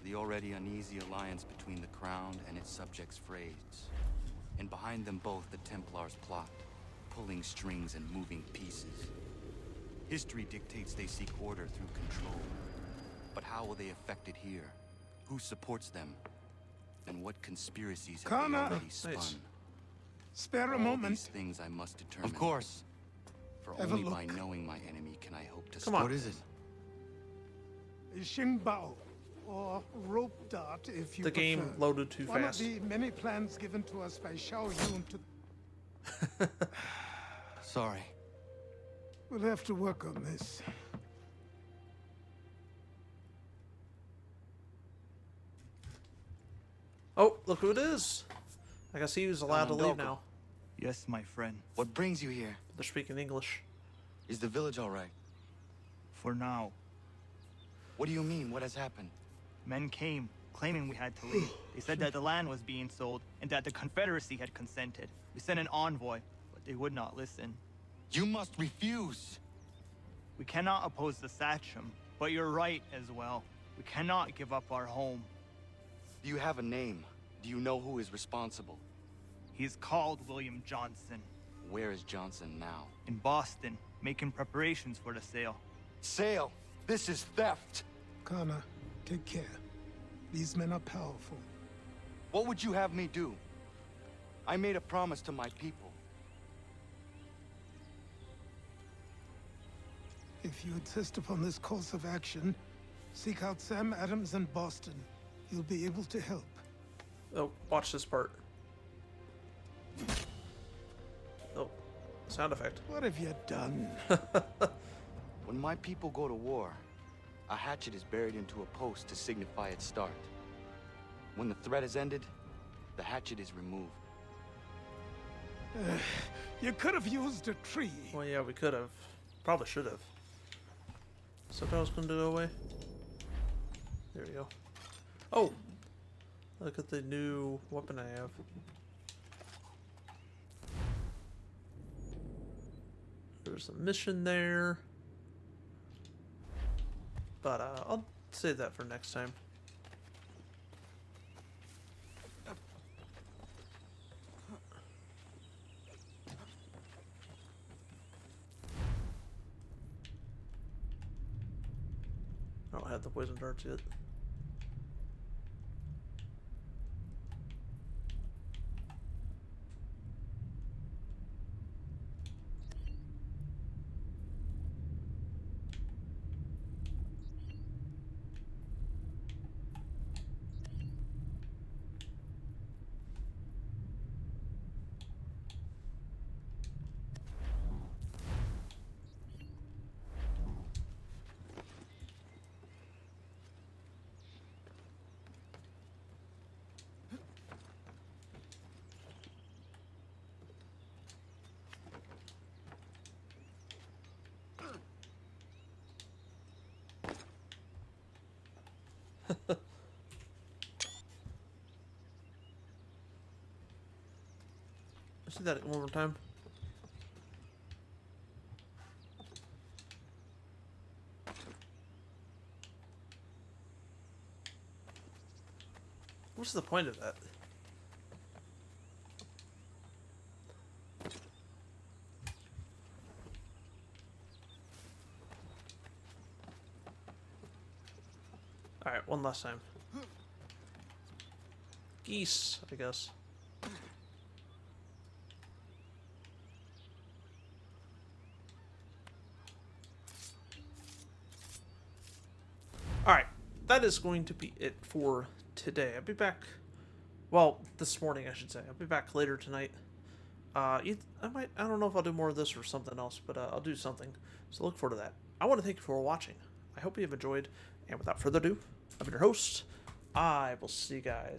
The already uneasy alliance between the Crown and its subjects frays. And behind them both the Templars plot, pulling strings and moving pieces. History dictates they seek order through control. But how will they affect it here? Who supports them? And what conspiracies have they already spun? Nice. Spare a All moment. these things I must determine. Of course. For Have a only by look. knowing my enemy can I hope to Come on. stop What is it? A Xingbao, or rope dart if you The game prefer. loaded too One fast. of the many plans given to us by Xiao Yun to... Sorry. We'll have to work on this. Oh, look who it is. I guess he was allowed to leave Arnold. now. Yes, my friend. What brings you here? They're speaking English. Is the village all right? For now. What do you mean? What has happened? Men came, claiming we had to leave. They said that the land was being sold, and that the Confederacy had consented. We sent an envoy, but they would not listen. You must refuse! We cannot oppose the Sachem, but you're right as well. We cannot give up our home. Do you have a name? Do you know who is responsible? He's called William Johnson. Where is Johnson now? In Boston, making preparations for the sale. Sale! This is theft! Kana, take care. These men are powerful. What would you have me do? I made a promise to my people. If you insist upon this course of action, seek out Sam Adams in Boston. He'll be able to help. Oh, watch this part. Oh, sound effect. What have you done? When my people go to war, a hatchet is buried into a post to signify its start. When the threat is ended, the hatchet is removed. You could have used a tree. Well, yeah, we could have. Probably should have. Something else going to go away. There we go. Oh! Look at the new weapon I have. There's a mission there. But I'll save that for next time. I don't have the poison darts yet. Let's do that one more time. What's the point of that? Alright, one last time. Geese, I guess. Alright, that is going to be it for today. I'll be back, well, this morning I should say. I'll be back later tonight. I don't know if I'll do more of this or something else, but I'll do something. So look forward to that. I want to thank you for watching. I hope you have enjoyed, and without further ado, I've been your host. I will see you guys